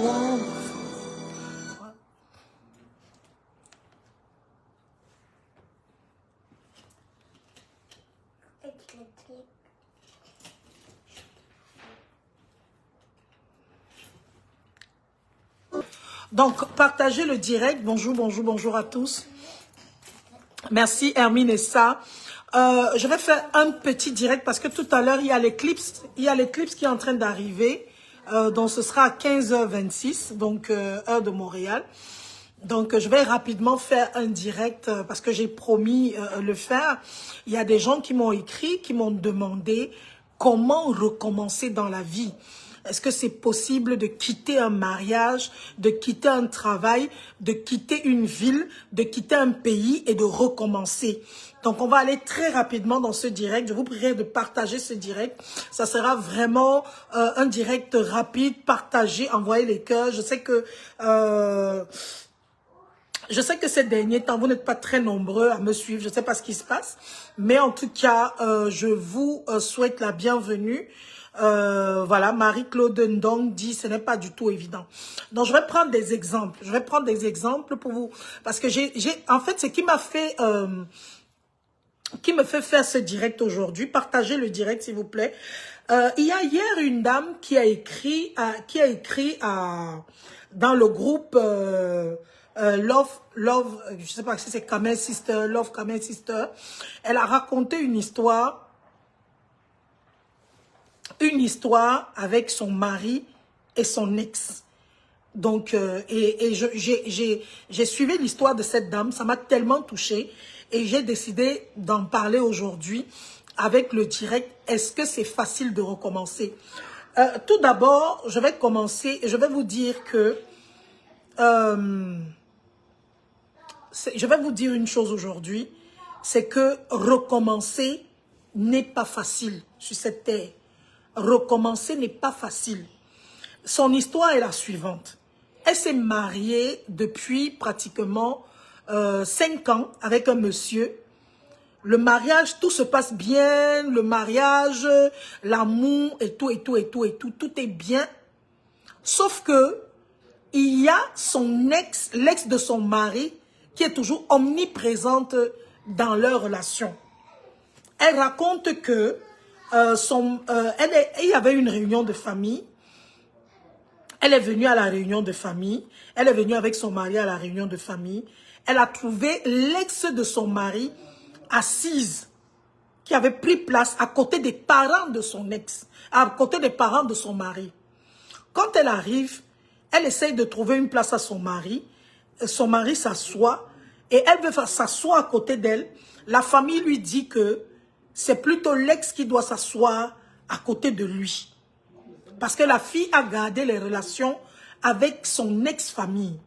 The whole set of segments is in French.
Wow. Donc, partagez le direct. Bonjour, bonjour, bonjour à tous. Merci Hermine et ça. Je vais faire un petit direct parce que tout à l'heure, il y a l'éclipse qui est en train d'arriver. Donc, ce sera à 15h26, donc heure de Montréal. Donc, je vais rapidement faire un direct parce que j'ai promis le faire. Il y a des gens qui m'ont écrit, qui m'ont demandé comment recommencer dans la vie. Est-ce que c'est possible de quitter un mariage, de quitter un travail, de quitter une ville, de quitter un pays et de recommencer? Donc, on va aller très rapidement dans ce direct. Je vous prierai de partager ce direct. Ça sera vraiment un direct rapide. Partagez, envoyez les cœurs. Je sais que ces derniers temps, vous n'êtes pas très nombreux à me suivre. Je ne sais pas ce qui se passe. Mais en tout cas, je vous souhaite la bienvenue. Voilà, Marie-Claude Ndong dit ce n'est pas du tout évident. Donc, je vais prendre des exemples. Je vais prendre des exemples pour vous. Parce que en fait, ce qui m'a fait... qui me fait faire ce direct aujourd'hui. Partagez le direct, s'il vous plaît. Il y a hier une dame qui a écrit dans le groupe... Love, je sais pas si c'est Kamel Sister, Love Kamel Sister. Elle a raconté une histoire avec son mari et son ex. Donc, j'ai suivi l'histoire de cette dame, ça m'a tellement touchée et j'ai décidé d'en parler aujourd'hui avec le direct. Est-ce que c'est facile de recommencer? Tout d'abord, je vais commencer et je vais vous dire que je vais vous dire une chose aujourd'hui, c'est que recommencer n'est pas facile sur cette terre. Recommencer n'est pas facile. Son histoire est la suivante. Elle s'est mariée depuis pratiquement 5 ans avec un monsieur. Le mariage, tout se passe bien. Le mariage, l'amour et tout, tout est bien. Sauf que il y a son ex, l'ex de son mari, qui est toujours omniprésente dans leur relation. Elle raconte que il y avait une réunion de famille. Elle est venue à la réunion de famille. Elle est venue avec son mari à la réunion de famille. Elle a trouvé l'ex de son mari assise, qui avait pris place à côté des parents de son ex, à côté des parents de son mari. Quand elle arrive, elle essaye de trouver une place à son mari. Son mari s'assoit et elle veut s'asseoir à côté d'elle. La famille lui dit que c'est plutôt l'ex qui doit s'asseoir à côté de lui. Parce que la fille a gardé les relations avec son ex-famille.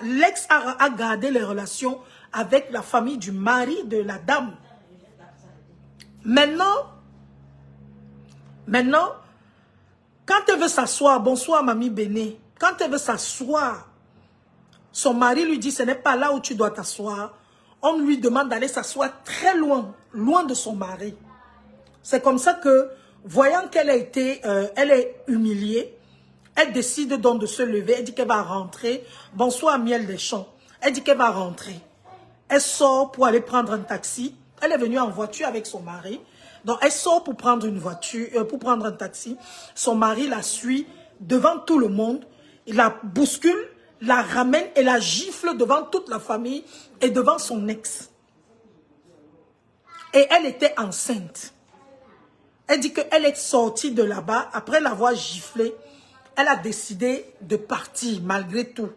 L'ex a gardé les relations avec la famille du mari de la dame. Maintenant, quand elle veut s'asseoir, bonsoir mamie Béné, quand elle veut s'asseoir, son mari lui dit, ce n'est pas là où tu dois t'asseoir. On lui demande d'aller s'asseoir très loin, loin de son mari. C'est comme ça que, voyant qu'elle a été, elle est humiliée, elle décide donc de se lever, elle dit qu'elle va rentrer. Bonsoir Miel des Champs. Elle dit qu'elle va rentrer. Elle sort pour aller prendre un taxi. Elle est venue en voiture avec son mari. Donc elle sort pour prendre une voiture, pour prendre un taxi. Son mari la suit devant tout le monde. Il la bouscule, la ramène et la gifle devant toute la famille et devant son ex. Et elle était enceinte. Elle dit qu'elle est sortie de là-bas, après l'avoir giflée, elle a décidé de partir malgré tout.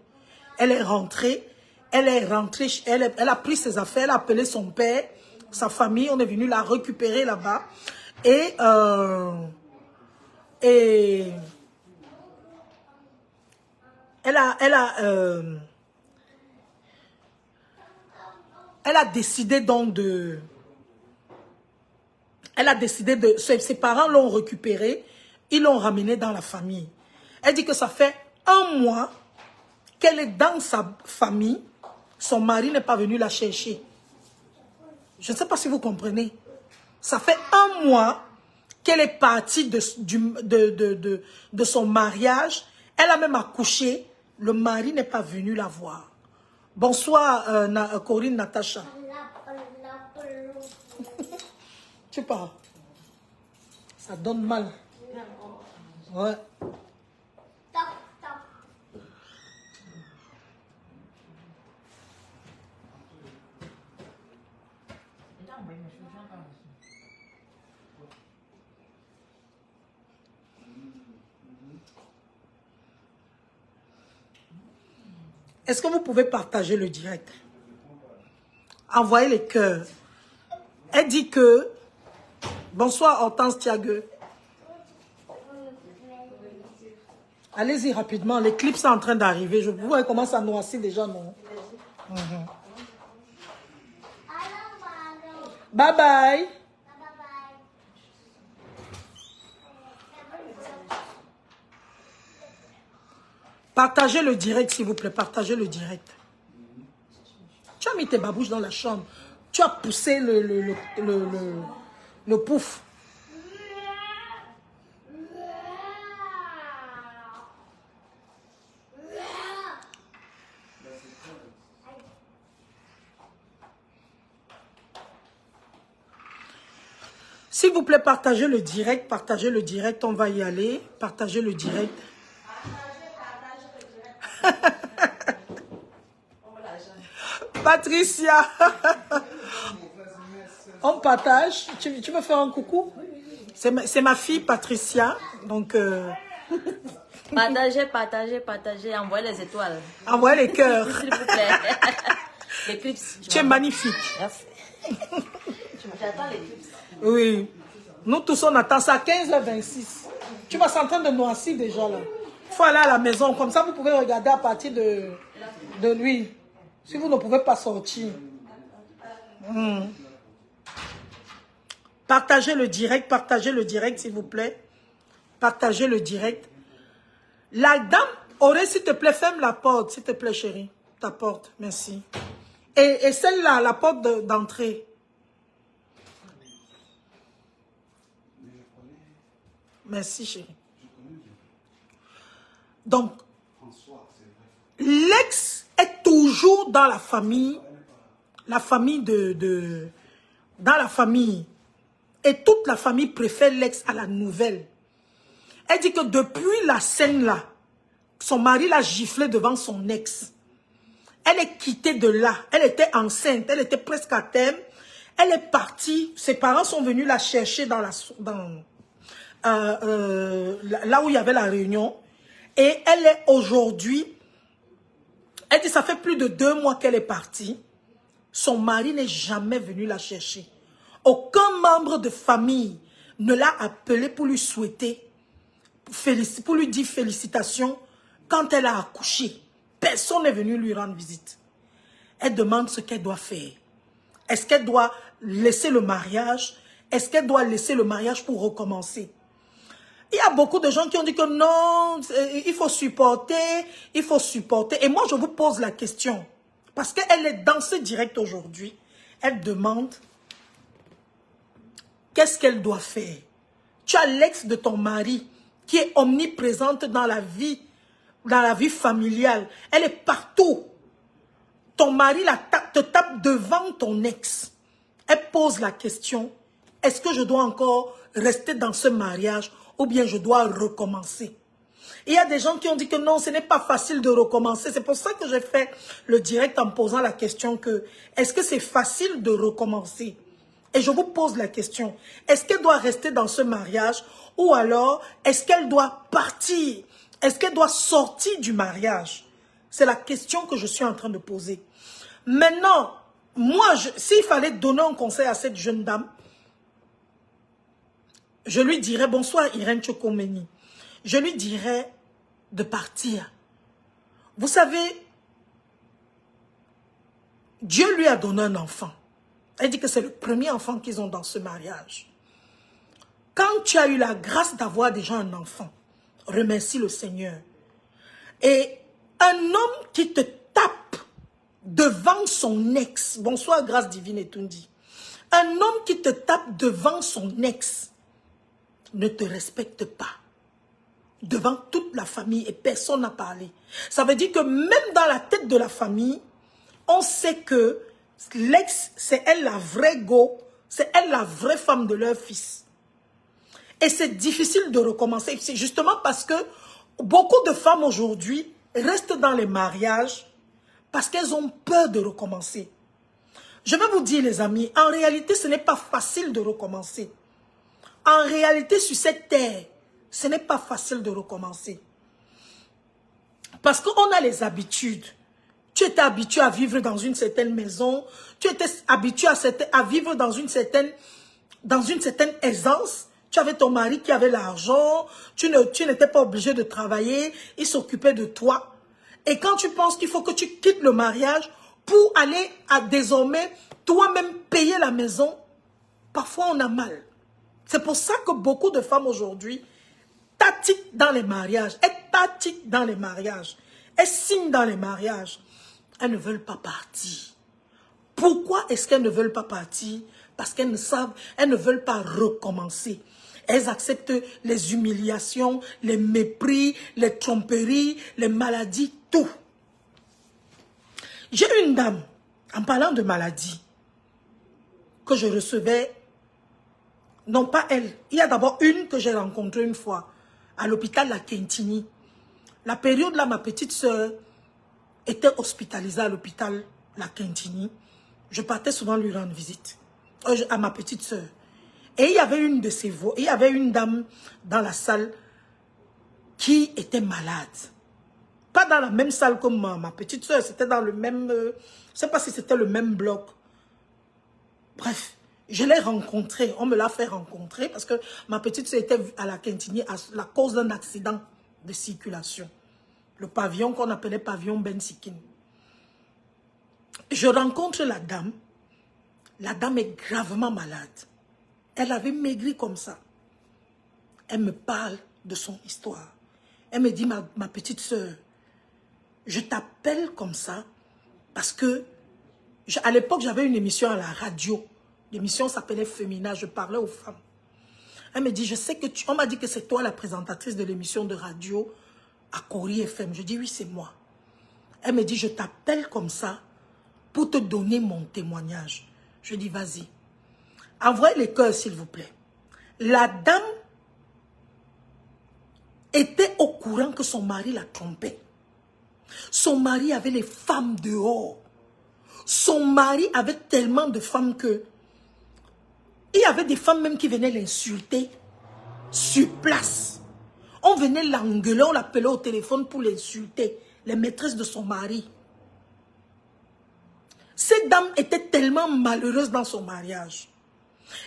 Elle est rentrée, elle a pris ses affaires, elle a appelé son père, sa famille, on est venu la récupérer là-bas. Et elle a décidé donc de... Ses parents l'ont récupéré, ils l'ont ramené dans la famille. Elle dit que ça fait 1 mois qu'elle est dans sa famille, son mari n'est pas venu la chercher. Je ne sais pas si vous comprenez. Ça fait 1 mois qu'elle est partie de son mariage Elle a même accouché. Le mari n'est pas venu la voir. Bonsoir, Corinne Natacha. Tu parles. Ça donne mal. Ouais. Est-ce que vous pouvez partager le direct? Envoyez les cœurs. Elle dit que... Bonsoir Hortense Thiague. Allez-y rapidement, les clips sont en train d'arriver. Je vois comment ça noircit déjà, non? Bye bye. Partagez le direct, s'il vous plaît. Partagez le direct. Tu as mis tes babouches dans la chambre. Tu as poussé le pouf. S'il vous plaît, partagez le direct. Partagez le direct. On va y aller. Partagez le direct. Patricia. On partage. Tu veux faire un coucou? C'est ma fille Patricia. Donc... Partagez. Envoyez les étoiles. Envoyez les cœurs. S'il vous plaît. Les clips. Tu es magnifique. Merci. J'attends les clips. Oui. Nous tous, on attend ça à 15h26. Tu vas en train de noircir déjà là. Il faut aller à la maison. Comme ça, vous pouvez regarder à partir de lui. Si vous ne pouvez pas sortir. Partagez le direct, s'il vous plaît. Partagez le direct. La dame, Auré, s'il te plaît, ferme la porte, s'il te plaît, chérie. Ta porte, merci. Et celle-là, la porte d'entrée. Merci, chérie. Donc, l'ex est toujours dans la famille dans la famille. Et toute la famille préfère l'ex à la nouvelle. Elle dit que depuis la scène là, son mari l'a giflé devant son ex. Elle est quittée de là. Elle était enceinte. Elle était presque à terme. Elle est partie. Ses parents sont venus la chercher là où il y avait la réunion. Et elle est aujourd'hui... Elle dit ça fait plus de 2 mois qu'elle est partie. Son mari n'est jamais venu la chercher. Aucun membre de famille ne l'a appelé pour lui souhaiter, pour lui dire félicitations quand elle a accouché. Personne n'est venu lui rendre visite. Elle demande ce qu'elle doit faire. Est-ce qu'elle doit laisser le mariage? Est-ce qu'elle doit laisser le mariage pour recommencer? Il y a beaucoup de gens qui ont dit que non, il faut supporter, il faut supporter. Et moi, je vous pose la question. Parce qu'elle est dans ce direct aujourd'hui. Elle demande, qu'est-ce qu'elle doit faire? Tu as l'ex de ton mari qui est omniprésente dans la vie familiale. Elle est partout. Ton mari te tape devant ton ex. Elle pose la question, est-ce que je dois encore rester dans ce mariage ou bien je dois recommencer? Il y a des gens qui ont dit que non, ce n'est pas facile de recommencer. C'est pour ça que j'ai fait le direct en posant la question que, est-ce que c'est facile de recommencer? Et je vous pose la question, est-ce qu'elle doit rester dans ce mariage ou alors est-ce qu'elle doit partir? Est-ce qu'elle doit sortir du mariage? C'est la question que je suis en train de poser. Maintenant, moi, s'il fallait donner un conseil à cette jeune dame, je lui dirais, bonsoir Irène Chokomeni, je lui dirais de partir. Vous savez, Dieu lui a donné un enfant. Elle dit que c'est le premier enfant qu'ils ont dans ce mariage. Quand tu as eu la grâce d'avoir déjà un enfant, remercie le Seigneur. Et un homme qui te tape devant son ex, bonsoir grâce divine et Tundi, un homme qui te tape devant son ex ne te respecte pas. devant toute la famille et personne n'a parlé. Ça veut dire que même dans la tête de la famille, on sait que l'ex, c'est elle la vraie go, c'est elle la vraie femme de leur fils. Et c'est difficile de recommencer. C'est justement parce que beaucoup de femmes aujourd'hui restent dans les mariages parce qu'elles ont peur de recommencer. Je vais vous dire les amis, en réalité ce n'est pas facile de recommencer. En réalité sur cette terre, ce n'est pas facile de recommencer. Parce qu'on a les habitudes. Tu étais habitué à vivre dans une certaine maison. Tu étais habitué à vivre dans une certaine aisance. Tu avais ton mari qui avait l'argent. Tu n'étais pas obligé de travailler. Il s'occupait de toi. Et quand tu penses qu'il faut que tu quittes le mariage pour aller à désormais toi-même payer la maison, parfois on a mal. C'est pour ça que beaucoup de femmes aujourd'hui tatiquent dans les mariages. Elles tatiquent dans les mariages. Elles signent dans les mariages. Elles ne veulent pas partir. Pourquoi est-ce qu'elles ne veulent pas partir? Parce qu'elles ne veulent pas recommencer. Elles acceptent les humiliations, les mépris, les tromperies, les maladies, tout. J'ai une dame, en parlant de maladie, que je recevais, non pas elle, il y a d'abord une que j'ai rencontrée une fois, à l'hôpital La Quintini. La période là, ma petite soeur était hospitalisée à l'hôpital La Quintini. Je partais souvent lui rendre visite, à ma petite soeur. Et il y avait une de ses voix, il y avait une dame dans la salle qui était malade. Pas dans la même salle que ma petite soeur, c'était dans le même... je ne sais pas si c'était le même bloc. Bref, je l'ai rencontrée, on me l'a fait rencontrer parce que ma petite soeur était à La Quintini à la cause d'un accident de circulation. Le pavillon qu'on appelait pavillon Ben Sikin. Je rencontre la dame est gravement malade. Elle avait maigri comme ça. Elle me parle de son histoire. Elle me dit, ma petite soeur, je t'appelle comme ça parce que, à l'époque, j'avais une émission à la radio. L'émission s'appelait Fémina, je parlais aux femmes. Elle me dit, je sais que on m'a dit que c'est toi la présentatrice de l'émission de radio à Cori FM. Je dis, oui, c'est moi. Elle me dit, je t'appelle comme ça pour te donner mon témoignage. Je dis, vas-y. Envoyez les cœurs, s'il vous plaît. La dame était au courant que son mari la trompait. Son mari avait les femmes dehors. Son mari avait tellement de femmes que... Il y avait des femmes même qui venaient l'insulter sur place. On venait l'engueuler, on l'appelait au téléphone pour l'insulter. Les maîtresses de son mari. Cette dame était tellement malheureuse dans son mariage.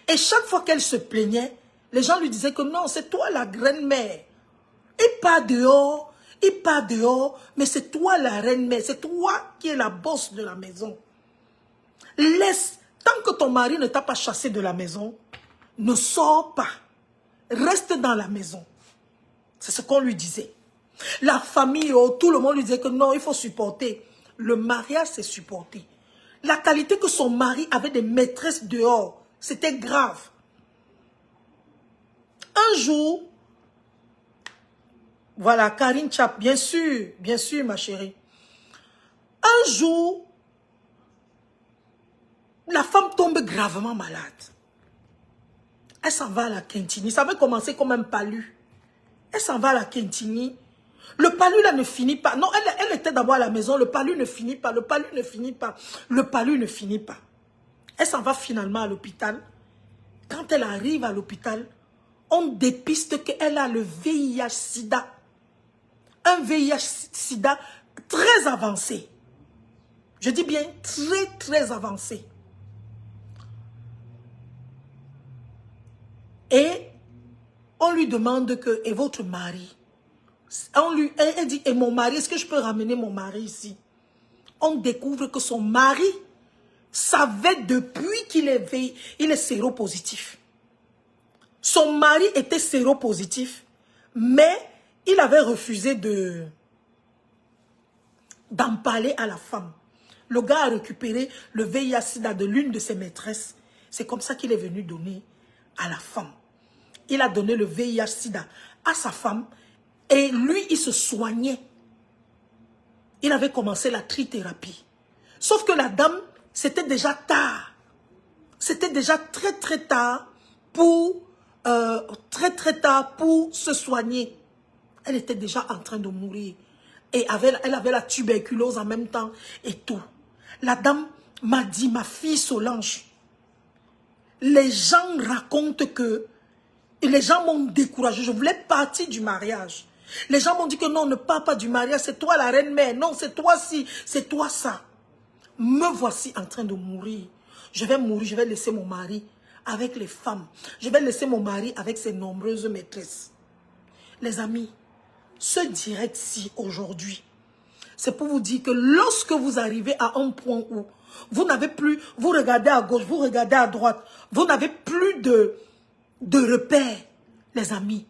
Et chaque fois qu'elle se plaignait, les gens lui disaient que non, c'est toi la reine-mère. Il part dehors, mais c'est toi la reine-mère, c'est toi qui es la bosse de la maison. Laisse, tant que ton mari ne t'a pas chassé de la maison, ne sors pas. Reste dans la maison. C'est ce qu'on lui disait. La famille, tout le monde lui disait que non, il faut supporter. Le mariage, c'est supporter. La qualité que son mari avait des maîtresses dehors, c'était grave. Un jour, voilà, Karine Chap, bien sûr, ma chérie. Un jour, la femme tombe gravement malade. Elle s'en va à La Quintini. Ça avait commencé comme un palu. Elle s'en va à La Quintini. Le palu là ne finit pas. Non, elle était d'abord à la maison. Le palu ne finit pas. Le palu ne finit pas. Le palu ne finit pas. Elle s'en va finalement à l'hôpital. Quand elle arrive à l'hôpital, on dépiste qu'elle a le VIH-Sida. Un VIH-Sida très avancé. Je dis bien très avancé. Et on lui demande que, et votre mari? Elle dit, et mon mari, est-ce que je peux ramener mon mari ici? On découvre que son mari savait depuis qu'il est séropositif. Son mari était séropositif, mais il avait refusé d'en parler à la femme. Le gars a récupéré le VIH-Sida de l'une de ses maîtresses. C'est comme ça qu'il est venu donner à la femme. Il a donné le VIH-Sida à sa femme. Et lui, il se soignait. Il avait commencé la trithérapie. Sauf que la dame, c'était déjà tard. C'était déjà très très tard pour se soigner. Elle était déjà en train de mourir. Et elle avait la tuberculose en même temps et tout. La dame m'a dit, ma fille Solange, les gens racontent que, et les gens m'ont découragé, je voulais partir du mariage. Les gens m'ont dit que non, ne pars pas du mariage, c'est toi la reine-mère, non, c'est toi ci, c'est toi ça. Me voici en train de mourir. Je vais mourir, je vais laisser mon mari avec les femmes. Je vais laisser mon mari avec ses nombreuses maîtresses. Les amis, ce direct-ci aujourd'hui, c'est pour vous dire que lorsque vous arrivez à un point où vous n'avez plus, vous regardez à gauche, vous regardez à droite, vous n'avez plus de repères, les amis,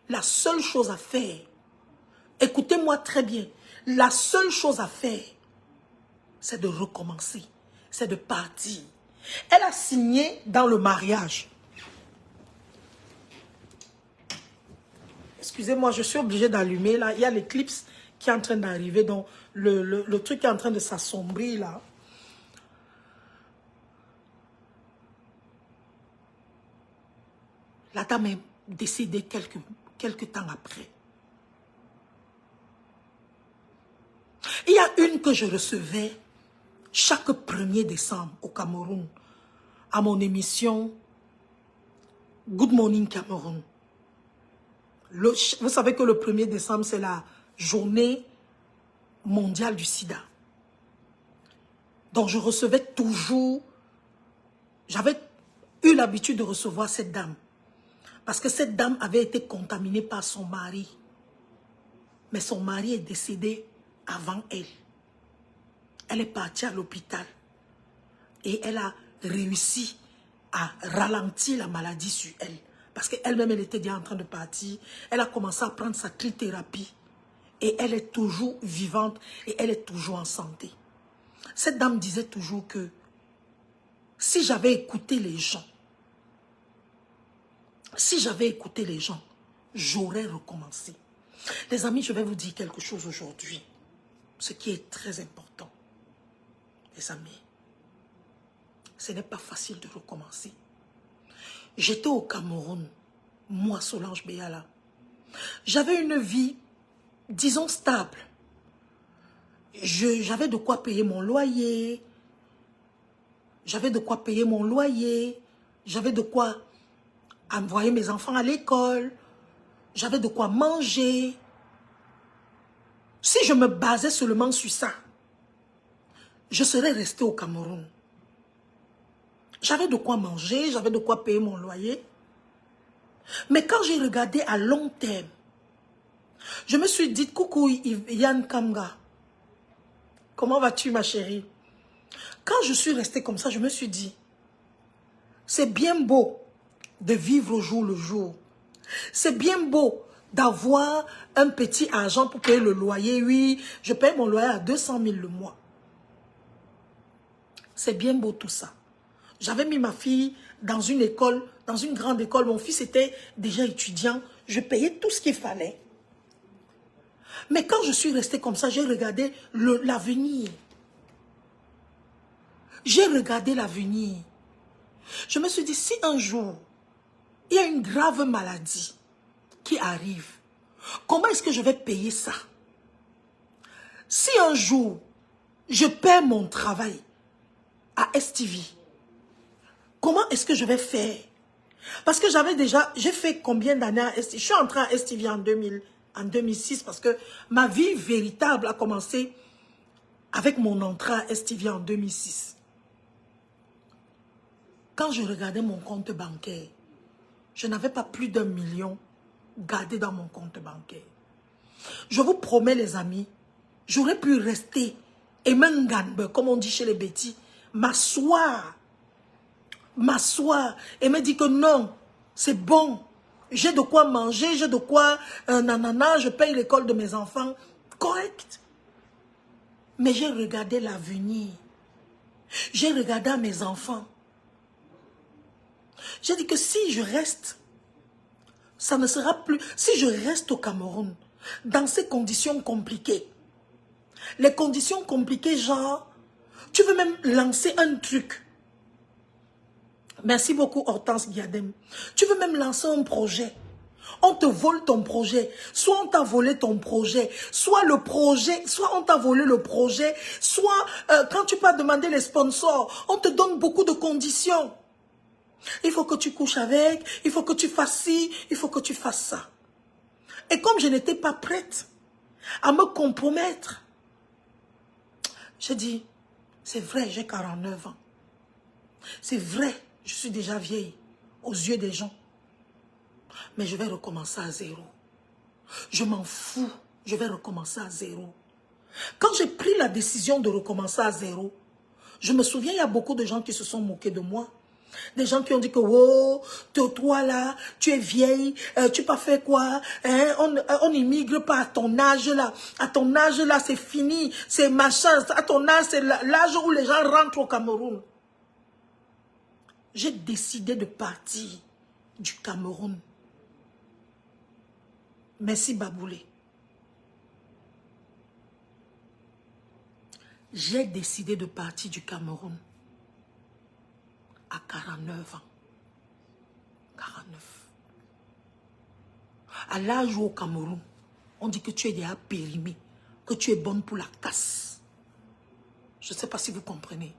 la seule chose à faire, écoutez-moi très bien, la seule chose à faire, c'est de recommencer, c'est de partir. Elle a signé dans le mariage. Excusez-moi, je suis obligée d'allumer là. Il y a l'éclipse qui est en train d'arriver, donc le truc est en train de s'assombrir là. La dame est décédée quelques temps après. Il y a une que je recevais chaque 1er décembre au Cameroun, à mon émission Good Morning Cameroun. Vous savez que le 1er décembre, c'est la journée mondiale du sida. Donc je recevais toujours, j'avais eu l'habitude de recevoir cette dame. Parce que cette dame avait été contaminée par son mari. Mais son mari est décédé avant elle. Elle est partie à l'hôpital. Et elle a réussi à ralentir la maladie sur elle. Parce qu'elle-même, elle était déjà en train de partir. Elle a commencé à prendre sa trithérapie. Et elle est toujours vivante et elle est toujours en santé. Cette dame disait toujours que si j'avais écouté les gens, j'aurais recommencé. Les amis, je vais vous dire quelque chose aujourd'hui. Ce qui est très important. Les amis, ce n'est pas facile de recommencer. J'étais au Cameroun, moi Solange Béala. J'avais une vie, disons, stable. J'avais de quoi payer mon loyer. J'avais de quoi envoyer mes enfants à l'école. J'avais de quoi manger. Si je me basais seulement sur ça, je serais restée au Cameroun. J'avais de quoi manger, j'avais de quoi payer mon loyer. Mais quand j'ai regardé à long terme, je me suis dit, coucou Yann Kamga, comment vas-tu ma chérie? Quand je suis restée comme ça, je me suis dit, c'est bien beau de vivre au jour le jour. C'est bien beau d'avoir un petit argent pour payer le loyer. Oui, je paye mon loyer à 200 000 le mois. C'est bien beau tout ça. J'avais mis ma fille dans une école, dans une grande école. Mon fils était déjà étudiant. Je payais tout ce qu'il fallait. Mais quand je suis restée comme ça, j'ai regardé l'avenir. J'ai regardé l'avenir. Je me suis dit, si un jour, il y a une grave maladie qui arrive, comment est-ce que je vais payer ça? Si un jour, je perds mon travail à STV, comment est-ce que je vais faire? Parce que j'ai fait combien d'années à STV? Je suis entrée à STV en 2006 parce que ma vie véritable a commencé avec mon entrée à STV en 2006. Quand je regardais mon compte bancaire, je n'avais pas plus d'1 million gardé dans mon compte bancaire. Je vous promets les amis, j'aurais pu rester et m'engamber, comme on dit chez les bêtis, m'asseoir et me dire que non, c'est bon, j'ai de quoi manger, j'ai de quoi, nanana, je paye l'école de mes enfants, correct. Mais j'ai regardé l'avenir, j'ai regardé à mes enfants. J'ai dit que si je reste, ça ne sera plus, si je reste au Cameroun, dans ces conditions compliquées. Les conditions compliquées, genre, tu veux même lancer un truc. Merci beaucoup, Hortense Guiadem. Tu veux même lancer un projet. On te vole ton projet. Soit on t'a volé ton projet. Soit le projet, soit on t'a volé le projet. Soit quand tu peux demander les sponsors, on te donne beaucoup de conditions. Il faut que tu couches avec, il faut que tu fasses ci, il faut que tu fasses ça. Et comme je n'étais pas prête à me compromettre, j'ai dit, c'est vrai, j'ai 49 ans. C'est vrai, je suis déjà vieille aux yeux des gens. Mais je vais recommencer à zéro. Je m'en fous, je vais recommencer à zéro. Quand j'ai pris la décision de recommencer à zéro, je me souviens, il y a beaucoup de gens qui se sont moqués de moi. Des gens qui ont dit que, oh, toi là, tu es vieille, tu n'as pas fait quoi, hein? On n'immigre pas à ton âge là. À ton âge là, c'est fini, c'est machin. À ton âge, c'est l'âge où les gens rentrent au Cameroun. J'ai décidé de partir du Cameroun. Merci Baboulé. J'ai décidé de partir du Cameroun à 49 ans. 49. À l'âge où au Cameroun, on dit que tu es déjà périmé, que tu es bonne pour la casse. Je ne sais pas si vous comprenez.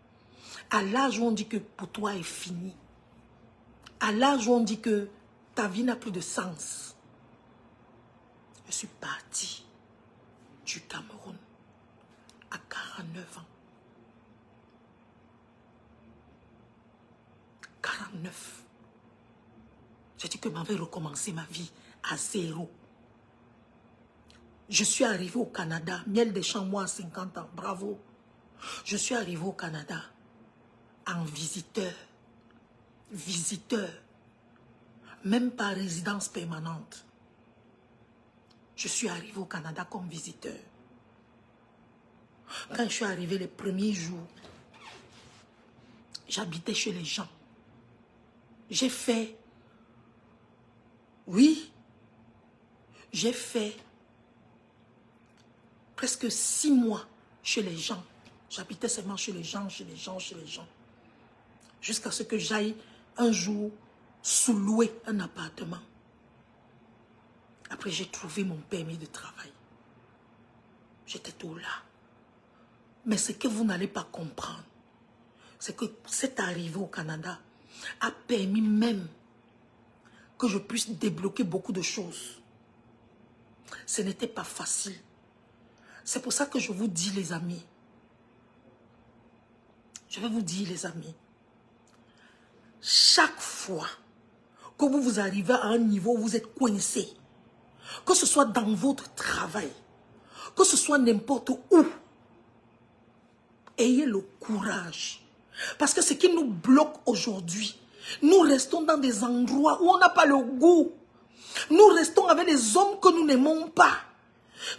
À l'âge où on dit que pour toi est fini. À l'âge où on dit que ta vie n'a plus de sens. Je suis partie du Cameroun à 49 ans. 49. J'ai dit que je vais recommencer ma vie à zéro. Je suis arrivé au Canada, miel des champs, moi à 50 ans, bravo. Je suis arrivé au Canada en visiteur. Visiteur. Même pas résidence permanente. Je suis arrivé au Canada comme visiteur. Quand je suis arrivé les premiers jours, j'habitais chez les gens. J'ai fait, oui, j'ai fait presque 6 mois chez les gens. J'habitais seulement chez les gens, chez les gens, chez les gens. Jusqu'à ce que j'aille un jour sous-louer un appartement. Après, j'ai trouvé mon permis de travail. J'étais tout là. Mais ce que vous n'allez pas comprendre, c'est que cette arrivée au Canada a permis même que je puisse débloquer beaucoup de choses. Ce n'était pas facile. C'est pour ça que je vous dis, les amis. Je vais vous dire, les amis. Chaque fois que vous arrivez à un niveau où vous êtes coincé, que ce soit dans votre travail, que ce soit n'importe où, ayez le courage. Parce que ce qui nous bloque aujourd'hui, nous restons dans des endroits où on n'a pas le goût. Nous restons avec des hommes que nous n'aimons pas.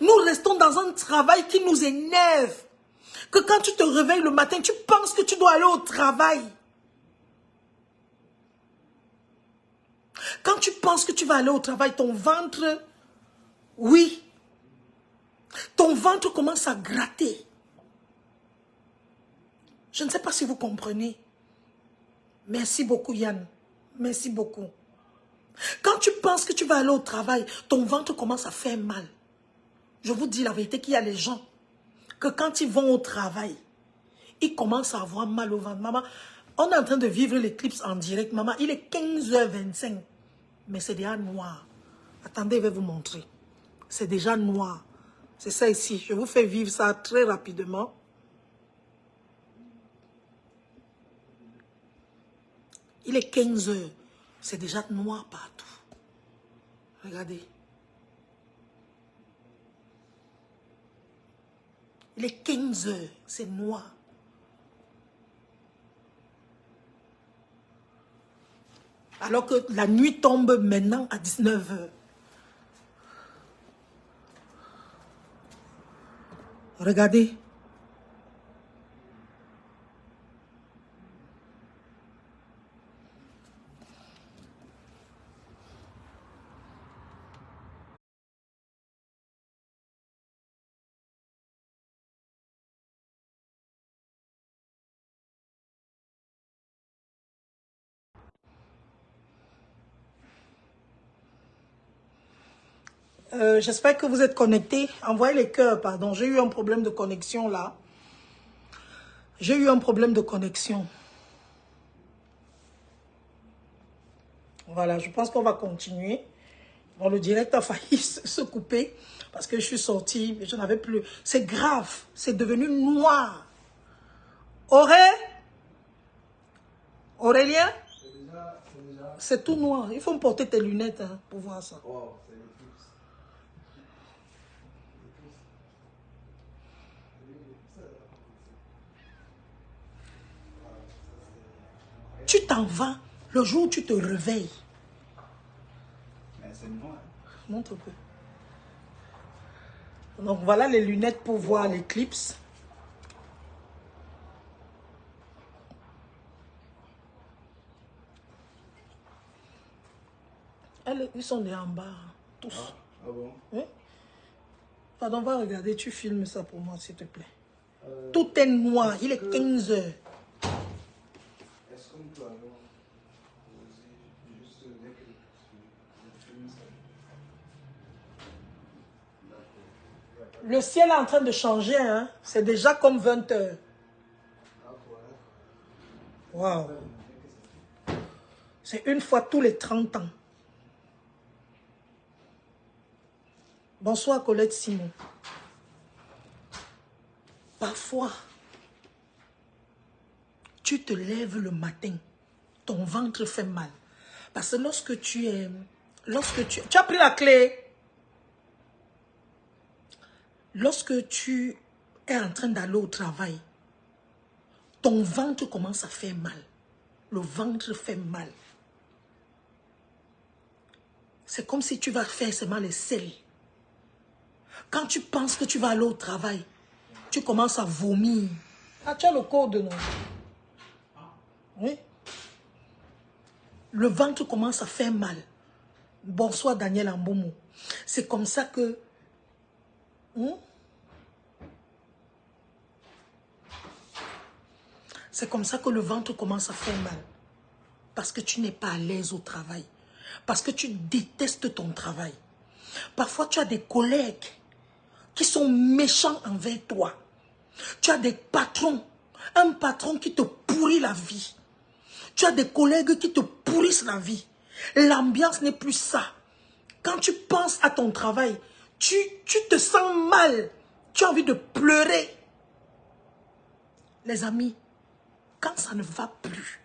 Nous restons dans un travail qui nous énerve. Que quand tu te réveilles le matin, tu penses que tu dois aller au travail. Quand tu penses que tu vas aller au travail, ton ventre, oui, ton ventre commence à gratter. Je ne sais pas si vous comprenez. Merci beaucoup, Yann. Merci beaucoup. Quand tu penses que tu vas aller au travail, ton ventre commence à faire mal. Je vous dis la vérité qu'il y a les gens que quand ils vont au travail, ils commencent à avoir mal au ventre. Maman, on est en train de vivre l'éclipse en direct. Maman, il est 15h25. Mais c'est déjà noir. Attendez, je vais vous montrer. C'est déjà noir. C'est ça ici. Je vous fais vivre ça très rapidement. Il est 15h. C'est déjà noir partout. Regardez. Il est 15h. C'est noir. Alors que la nuit tombe maintenant à 19h. Regardez. J'espère que vous êtes connectés. Envoyez les cœurs, pardon. J'ai eu un problème de connexion là. J'ai eu un problème de connexion. Voilà, je pense qu'on va continuer. Bon, le direct a failli se couper parce que je suis sortie, mais je n'avais plus. C'est grave, c'est devenu noir. Aurélien? C'est tout noir. Il faut me porter tes lunettes hein, pour voir ça. Wow, tu t'en vas le jour où tu te réveilles. c'est noir. Montre un peu. Donc voilà les lunettes pour voir l'éclipse. Ils sont déjà en bas, tous. Ah bon? Oui? Pardon, va regarder, tu filmes ça pour moi, s'il te plaît. Tout est noir, il est 15 heures. Est-ce qu'on peut avoir juste dès que je filme ça? Le ciel est en train de changer, hein? C'est déjà comme 20 heures. Waouh! C'est une fois tous les 30 ans. Bonsoir Colette Simon. Parfois, tu te lèves le matin, ton ventre fait mal. Parce que lorsque tu as pris la clé. Lorsque tu es en train d'aller au travail, ton ventre commence à faire mal. Le ventre fait mal. C'est comme si tu vas faire seulement les selles. Quand tu penses que tu vas aller au travail, tu commences à vomir. Ah, tu as le code, non? Oui. Le ventre commence à faire mal. Bonsoir Daniel Ambomo. C'est comme ça que... C'est comme ça que le ventre commence à faire mal. Parce que tu n'es pas à l'aise au travail. Parce que tu détestes ton travail. Parfois, tu as des collègues qui sont méchants envers toi. Tu as des patrons. Un patron qui te pourrit la vie. Tu as des collègues qui te pourrissent la vie. L'ambiance n'est plus ça. Quand tu penses à ton travail, tu te sens mal. Tu as envie de pleurer. Les amis, quand ça ne va plus,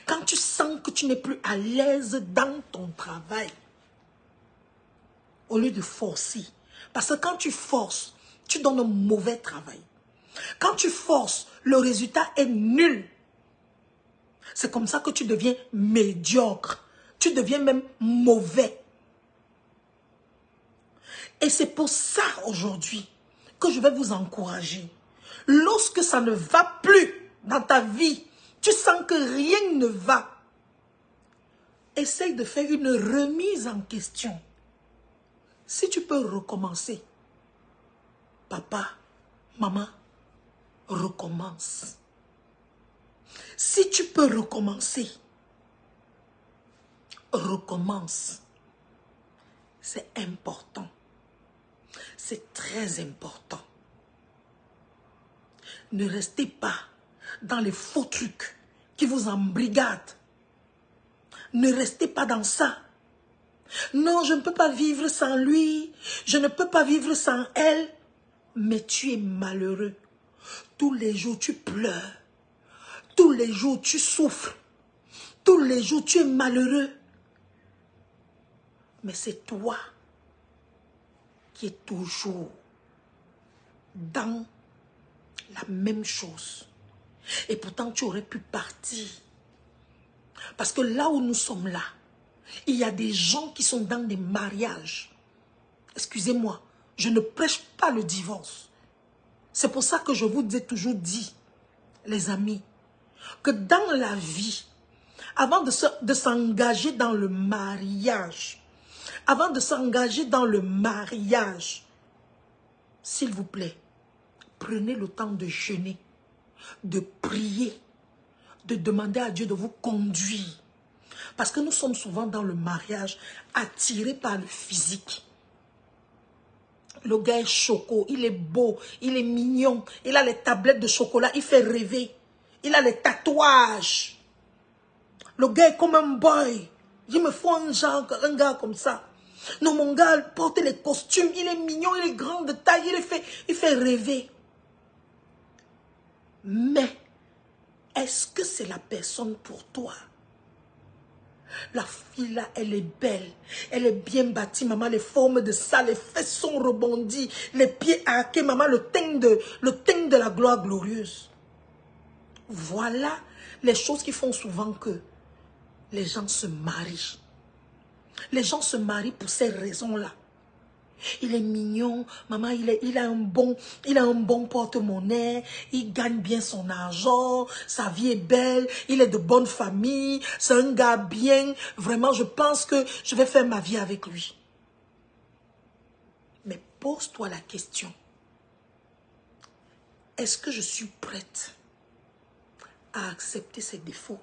quand tu sens que tu n'es plus à l'aise dans ton travail, au lieu de forcer, parce que quand tu forces, tu donnes un mauvais travail. Quand tu forces, le résultat est nul. C'est comme ça que tu deviens médiocre. Tu deviens même mauvais. Et c'est pour ça aujourd'hui que je vais vous encourager. Lorsque ça ne va plus dans ta vie, tu sens que rien ne va, essaye de faire une remise en question. Si tu peux recommencer, papa, maman, recommence. Si tu peux recommencer, recommence. C'est important. C'est très important. Ne restez pas dans les faux trucs qui vous embrigadent. Ne restez pas dans ça. Non, je ne peux pas vivre sans lui. Je ne peux pas vivre sans elle. Mais tu es malheureux. Tous les jours, tu pleures. Tous les jours, tu souffres. Tous les jours, tu es malheureux. Mais c'est toi qui es toujours dans la même chose. Et pourtant, tu aurais pu partir. Parce que là où nous sommes là, il y a des gens qui sont dans des mariages. Excusez-moi, je ne prêche pas le divorce. C'est pour ça que je vous ai toujours dit, les amis, que dans la vie, avant de s'engager dans le mariage, s'il vous plaît, prenez le temps de jeûner, de prier, de demander à Dieu de vous conduire. Parce que nous sommes souvent dans le mariage attirés par le physique. Le gars est choco, il est beau, il est mignon. Il a les tablettes de chocolat, il fait rêver. Il a les tatouages. Le gars est comme un boy. Il me faut un gars comme ça. Non, mon gars porte les costumes, il est mignon, il est grand de taille, il fait rêver. Mais, est-ce que c'est la personne pour toi? La fille là, elle est belle, elle est bien bâtie, maman, les formes de ça, les fesses sont rebondies, les pieds arqués, maman, le teint de la gloire glorieuse. Voilà les choses qui font souvent que les gens se marient. Les gens se marient pour ces raisons-là. Il est mignon, maman, il a un bon porte-monnaie, il gagne bien son argent, sa vie est belle, il est de bonne famille, c'est un gars bien, vraiment, je pense que je vais faire ma vie avec lui. Mais pose-toi la question, est-ce que je suis prête à accepter ses défauts?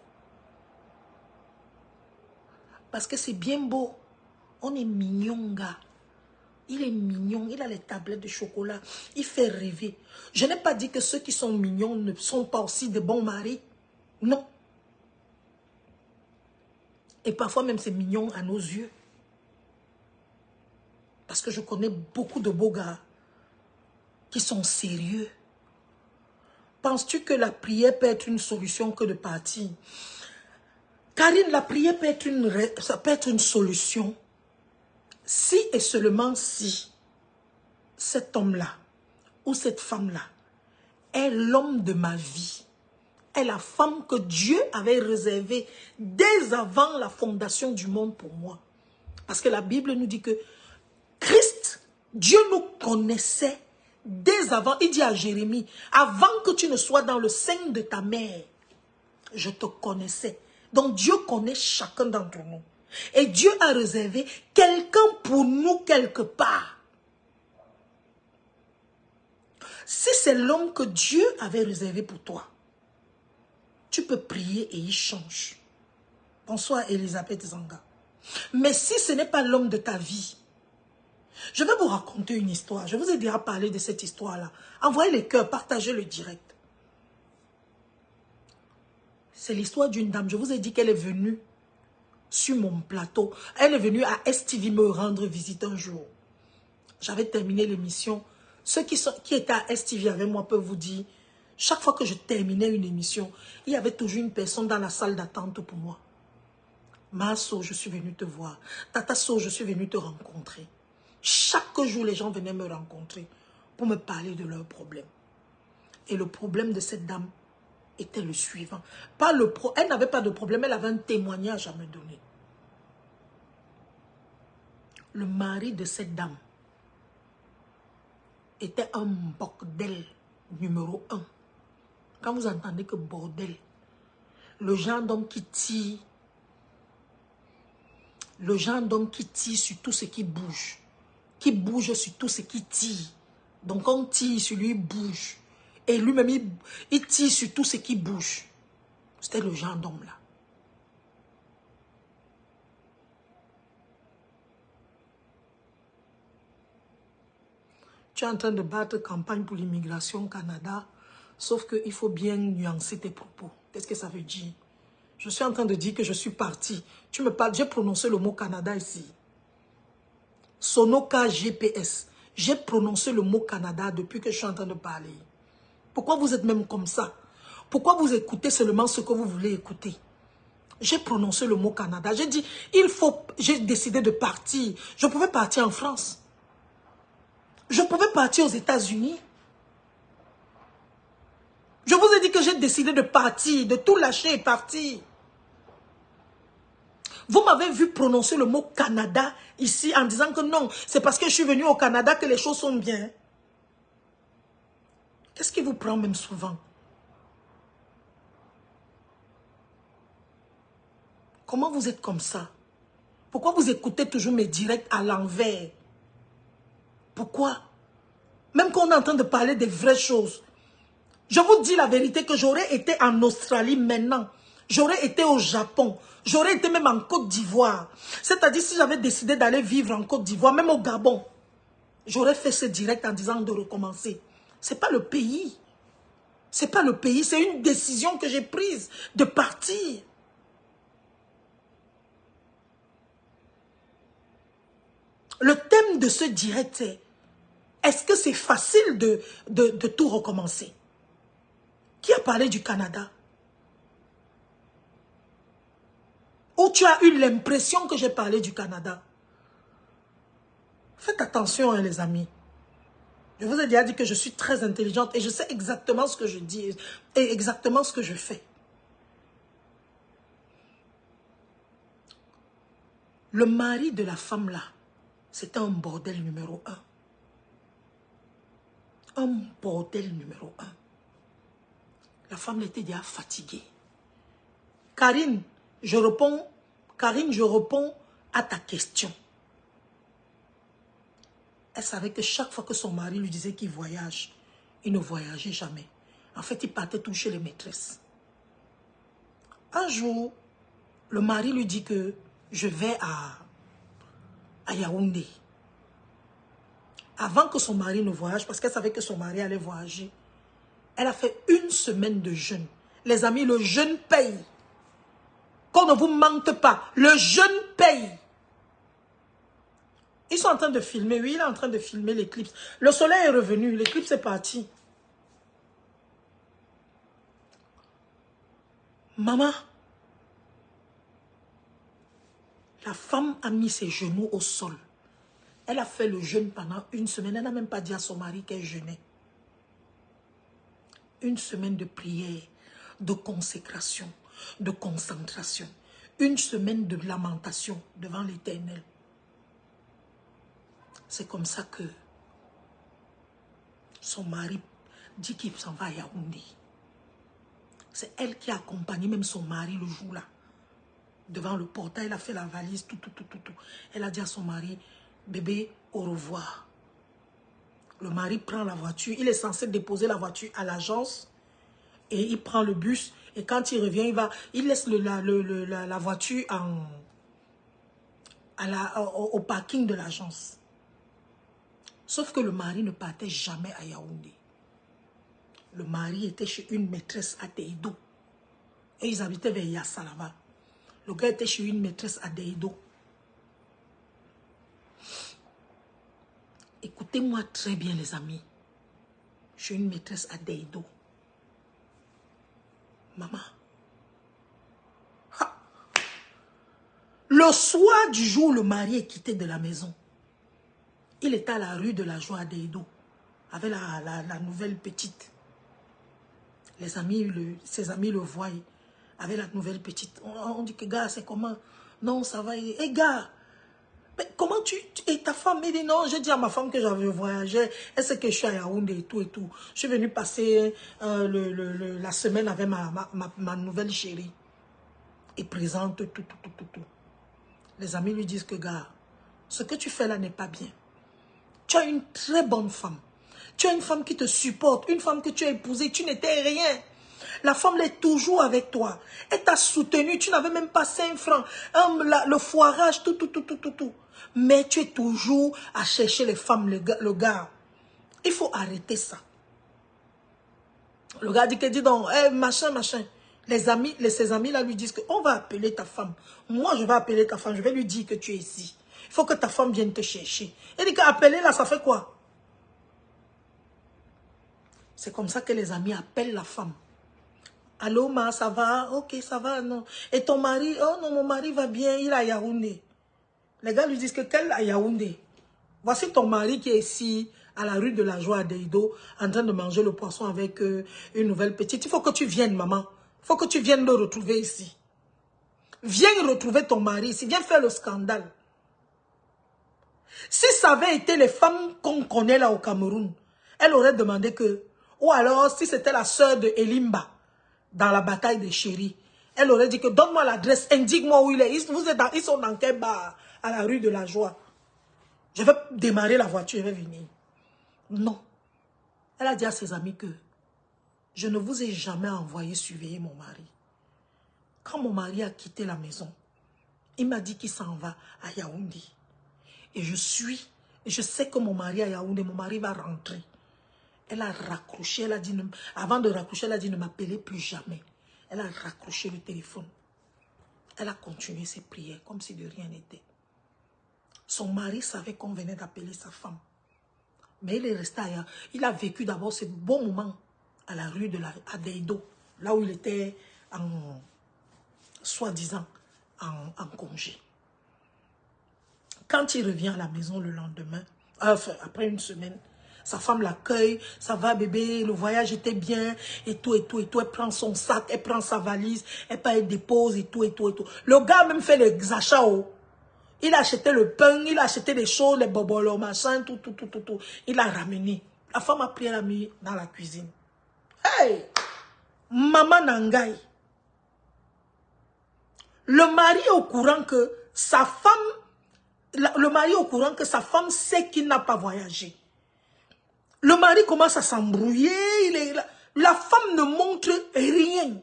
Parce que c'est bien beau, on est mignon, gars. Il est mignon, il a les tablettes de chocolat, il fait rêver. Je n'ai pas dit que ceux qui sont mignons ne sont pas aussi de bons maris. Non. Et parfois même c'est mignon à nos yeux. Parce que je connais beaucoup de beaux gars qui sont sérieux. Penses-tu que la prière peut être une solution que de partir? Karine, la prière peut être une solution. Si et seulement si cet homme-là ou cette femme-là est l'homme de ma vie, est la femme que Dieu avait réservée dès avant la fondation du monde pour moi. Parce que la Bible nous dit que Christ, Dieu nous connaissait dès avant. Il dit à Jérémie, avant que tu ne sois dans le sein de ta mère, je te connaissais. Donc Dieu connaît chacun d'entre nous. Et Dieu a réservé quelqu'un pour nous quelque part. Si c'est l'homme que Dieu avait réservé pour toi, tu peux prier et il change. Bonsoir Elisabeth Zanga. Mais si ce n'est pas l'homme de ta vie, je vais vous raconter une histoire. Je vous ai déjà parlé de cette histoire-là. Envoyez les cœurs, partagez le direct. C'est l'histoire d'une dame. Je vous ai dit qu'elle est venue sur mon plateau. Elle est venue à STV me rendre visite un jour. J'avais terminé l'émission. Ceux qui étaient à STV avec moi peuvent vous dire, chaque fois que je terminais une émission, il y avait toujours une personne dans la salle d'attente pour moi. Masso, je suis venue te voir. Tata So, je suis venue te rencontrer. Chaque jour, les gens venaient me rencontrer pour me parler de leurs problèmes. Et le problème de cette dame était le suivant. Elle n'avait pas de problème, elle avait un témoignage à me donner. Le mari de cette dame était un bordel numéro 1. Quand vous entendez que bordel, le genre d'homme qui tire, sur tout ce qui bouge sur tout ce qui tire. Donc on tire sur lui, il bouge. Et lui-même, il tire sur tout ce qui bouge. C'était le genre d'homme-là. Tu es en train de battre campagne pour l'immigration au Canada, sauf qu'il faut bien nuancer tes propos. Qu'est-ce que ça veut dire? Je suis en train de dire que je suis parti. Tu me parles, j'ai prononcé le mot Canada ici. Sonoka GPS. J'ai prononcé le mot Canada depuis que je suis en train de parler. Pourquoi vous êtes même comme ça? Pourquoi vous écoutez seulement ce que vous voulez écouter? J'ai prononcé le mot Canada. J'ai dit, j'ai décidé de partir. Je pouvais partir en France. Je pouvais partir aux États-Unis. Je vous ai dit que j'ai décidé de partir, de tout lâcher et partir. Vous m'avez vu prononcer le mot Canada ici en disant que non, c'est parce que je suis venu au Canada que les choses sont bien. Qu'est-ce qui vous prend même souvent? Comment vous êtes comme ça? Pourquoi vous écoutez toujours mes directs à l'envers? Pourquoi? Même quand on est en train de parler des vraies choses. Je vous dis la vérité que j'aurais été en Australie maintenant. J'aurais été au Japon. J'aurais été même en Côte d'Ivoire. C'est-à-dire si j'avais décidé d'aller vivre en Côte d'Ivoire, même au Gabon. j'aurais fait ce direct en disant de recommencer. C'est pas le pays. C'est pas le pays, c'est une décision que j'ai prise de partir. Le thème de ce direct, c'est est-ce que c'est facile de tout recommencer? Qui a parlé du Canada? Ou tu as eu l'impression que j'ai parlé du Canada? Faites attention, hein, les amis. Je vous ai déjà dit que je suis très intelligente et je sais exactement ce que je dis et exactement ce que je fais. Le mari de la femme là, c'était un bordel numéro 1. Un bordel numéro 1. La femme était déjà fatiguée. Karine, je réponds à ta question. Elle savait que chaque fois que son mari lui disait qu'il voyage, il ne voyageait jamais. En fait, il partait toucher les maîtresses. Un jour, le mari lui dit que je vais à Yaoundé. Avant que son mari ne voyage, parce qu'elle savait que son mari allait voyager, elle a fait 1 semaine de jeûne. Les amis, le jeûne paye. Qu'on ne vous mente pas, le jeûne paye. Ils sont en train de filmer, oui, il est en train de filmer l'éclipse. Le soleil est revenu, l'éclipse est parti. Maman, la femme a mis ses genoux au sol. Elle a fait le jeûne pendant 1 semaine. Elle n'a même pas dit à son mari qu'elle jeûnait. 1 semaine de prière, de consécration, de concentration. 1 semaine de lamentation devant l'Éternel. C'est comme ça que son mari dit qu'il s'en va à Yaoundé. C'est elle qui a accompagné même son mari le jour-là. Devant le portail, elle a fait la valise, tout. Elle a dit à son mari, bébé, au revoir. Le mari prend la voiture. Il est censé déposer la voiture à l'agence. Et il prend le bus. Et quand il revient, il laisse la voiture au parking de l'agence. Sauf que le mari ne partait jamais à Yaoundé. Le mari était chez une maîtresse à Deido. Et ils habitaient vers Yassa là-bas. Le gars était chez une maîtresse à Deido. Écoutez-moi très bien, les amis. Chez une maîtresse à Deido. Maman. Ha. Le soir du jour où le mari est quitté de la maison, il était à la rue de la Joie à Deido, avec la nouvelle petite. Ses amis le voient avec la nouvelle petite. On dit que gars, c'est comment? Non, ça va. Eh gars, mais comment et ta femme? Il dit non, j'ai dit à ma femme que j'avais voyagé. Elle sait que je suis à Yaoundé et tout. Je suis venue passer la semaine avec ma nouvelle chérie. Et présente tout. Les amis lui disent que gars, ce que tu fais là n'est pas bien. Tu as une très bonne femme. Tu as une femme qui te supporte, une femme que tu as épousée, tu n'étais rien. La femme est toujours avec toi. Elle t'a soutenu, tu n'avais même pas 5 francs. Le foirage, tout. Mais tu es toujours à chercher les femmes, le gars. Il faut arrêter ça. Le gars dit que, dis donc, hey, machin. Ses amis là lui disent qu'on va appeler ta femme. Moi, je vais appeler ta femme, je vais lui dire que tu es ici. Il faut que ta femme vienne te chercher. Elle dit qu'appeler là, ça fait quoi? C'est comme ça que les amis appellent la femme. Allô, ma, ça va? Ok, ça va, non. Et ton mari? Oh non, mon mari va bien, il est à Yaoundé. Les gars lui disent que quel à Yaoundé? Voici ton mari qui est ici, à la rue de la Joie à Deido, en train de manger le poisson avec une nouvelle petite. Il faut que tu viennes, maman. Il faut que tu viennes le retrouver ici. Viens retrouver ton mari ici. Viens faire le scandale. Si ça avait été les femmes qu'on connaît là au Cameroun, elle aurait demandé que... Ou alors, si c'était la sœur de Elimba, dans la bataille des chéris, elle aurait dit que donne-moi l'adresse, indique-moi où il est. Ils sont dans quel bar? À la rue de la Joie. Je vais démarrer la voiture, je vais venir. Non. Elle a dit à ses amis que je ne vous ai jamais envoyé surveiller mon mari. Quand mon mari a quitté la maison, il m'a dit qu'il s'en va à Yaoundé. Et je suis Je sais que mon mari à Yaoundé, mon mari va rentrer. Elle a raccroché, elle a dit, avant de raccrocher, elle a dit ne m'appelez plus jamais. Elle a raccroché le téléphone. Elle a continué ses prières comme si de rien n'était. Son mari savait qu'on venait d'appeler sa femme. Mais il est resté ailleurs. Il a vécu d'abord ce bon moment à la rue de à Deido, là où il était soi-disant en congé. Quand il revient à la maison le lendemain, enfin, après une semaine, sa femme l'accueille, ça va bébé, le voyage était bien, et tout, et tout, et tout. Elle prend son sac, elle prend sa valise, elle dépose, et tout, et tout, et tout. Le gars a même fait les achats. Oh. Il a acheté le pain, il a acheté des choses, les bobolos, machin, tout, tout, tout, tout, tout. Il a ramené. La femme a pris, elle a mis dans la cuisine. Hey! Maman Nangaï. Le mari est au courant que sa femme, le mari est au courant que sa femme sait qu'il n'a pas voyagé. Le mari commence à s'embrouiller. La femme ne montre rien.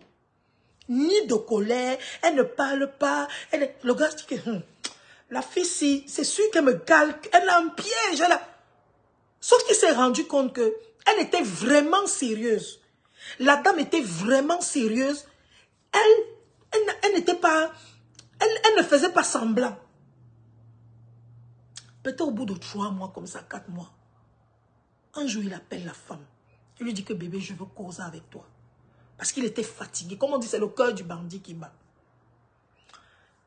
Ni de colère. Elle ne parle pas. Le gars dit que la fille, c'est sûr qu'elle me calque. Elle a un piège. Sauf qu'il s'est rendu compte qu'elle était vraiment sérieuse. La dame était vraiment sérieuse. Elle n'était pas... Elle ne faisait pas semblant. Peut-être au bout de 3 mois, comme ça, 4 mois. Un jour, il appelle la femme. Il lui dit que bébé, je veux causer avec toi. Parce qu'il était fatigué. Comme on dit, c'est le cœur du bandit qui bat.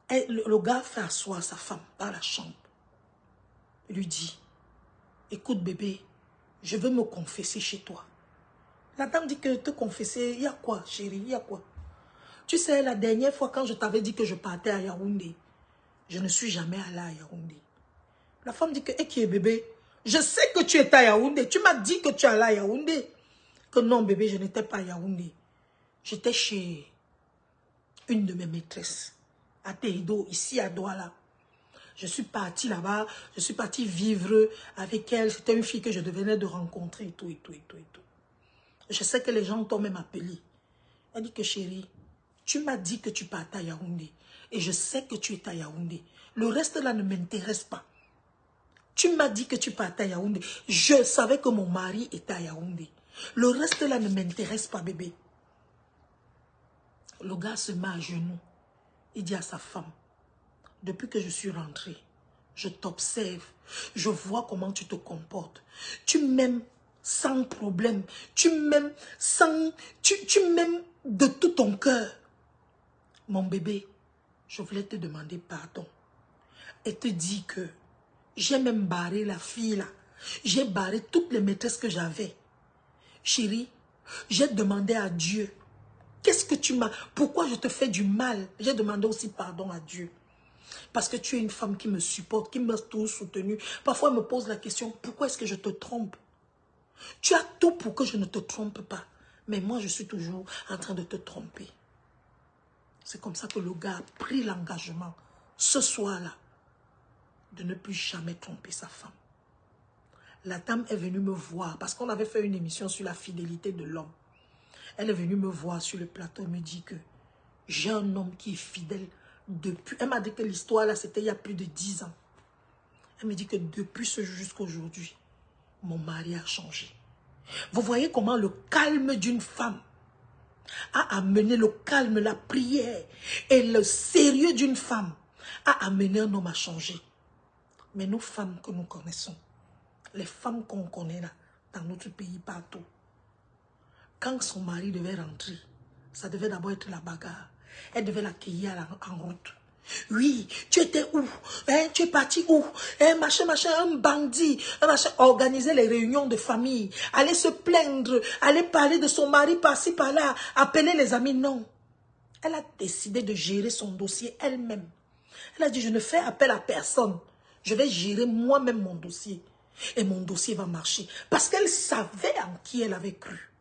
Et le gars fait asseoir sa femme dans la chambre. Il lui dit, écoute bébé, je veux me confesser chez toi. La dame dit que te confesser, il y a quoi chérie, il y a quoi? Tu sais, la dernière fois quand je t'avais dit que je partais à Yaoundé, je ne suis jamais allée à Yaoundé. La femme dit que, et qui est bébé? Je sais que tu étais à Yaoundé. Tu m'as dit que tu allais à Yaoundé. Que non bébé, je n'étais pas à Yaoundé. J'étais chez une de mes maîtresses, à Teido, ici à Douala. Je suis partie là-bas, je suis partie vivre avec elle. C'était une fille que je devenais de rencontrer et tout, et tout, et tout, et tout. Je sais que les gens t'ont même appelé. Elle dit que chérie, tu m'as dit que tu partais à Yaoundé. Et je sais que tu es à Yaoundé. Le reste là ne m'intéresse pas. Tu m'as dit que tu partais à Yaoundé. Je savais que mon mari était à Yaoundé. Le reste là ne m'intéresse pas bébé. Le gars se met à genoux. Il dit à sa femme, depuis que je suis rentrée, je t'observe. Je vois comment tu te comportes. Tu m'aimes sans problème. Tu m'aimes sans... Tu m'aimes de tout ton cœur. Mon bébé, je voulais te demander pardon. Et te dire que j'ai même barré la fille là. J'ai barré toutes les maîtresses que j'avais. Chérie, j'ai demandé à Dieu. Qu'est-ce que tu m'as... Pourquoi je te fais du mal? J'ai demandé aussi pardon à Dieu. Parce que tu es une femme qui me supporte, qui m'a toujours soutenue. Parfois, elle me pose la question, pourquoi est-ce que je te trompe? Tu as tout pour que je ne te trompe pas. Mais moi, je suis toujours en train de te tromper. C'est comme ça que le gars a pris l'engagement, ce soir-là, de ne plus jamais tromper sa femme. La dame est venue me voir, parce qu'on avait fait une émission sur la fidélité de l'homme. Elle est venue me voir sur le plateau et me dit que j'ai un homme qui est fidèle depuis... Elle m'a dit que l'histoire là, c'était il y a plus de 10 ans. Elle me dit que depuis ce jour jusqu'à aujourd'hui, mon mari a changé. Vous voyez comment le calme d'une femme a amené le calme, la prière et le sérieux d'une femme a amené un homme à changer. Mais nos femmes que nous connaissons, les femmes qu'on connaît là, dans notre pays partout, quand son mari devait rentrer, ça devait d'abord être la bagarre. Elle devait l'accueillir en route. Oui, tu étais où? Hein, tu es parti où? Hein, machin, machin, un bandit. Un machin. Organiser les réunions de famille. Aller se plaindre. Aller parler de son mari par-ci, par-là. Appeler les amis. Non. Elle a décidé de gérer son dossier elle-même. Elle a dit, je ne fais appel à personne. Je vais gérer moi-même mon dossier. Et mon dossier va marcher. Parce qu'elle savait en qui elle avait cru.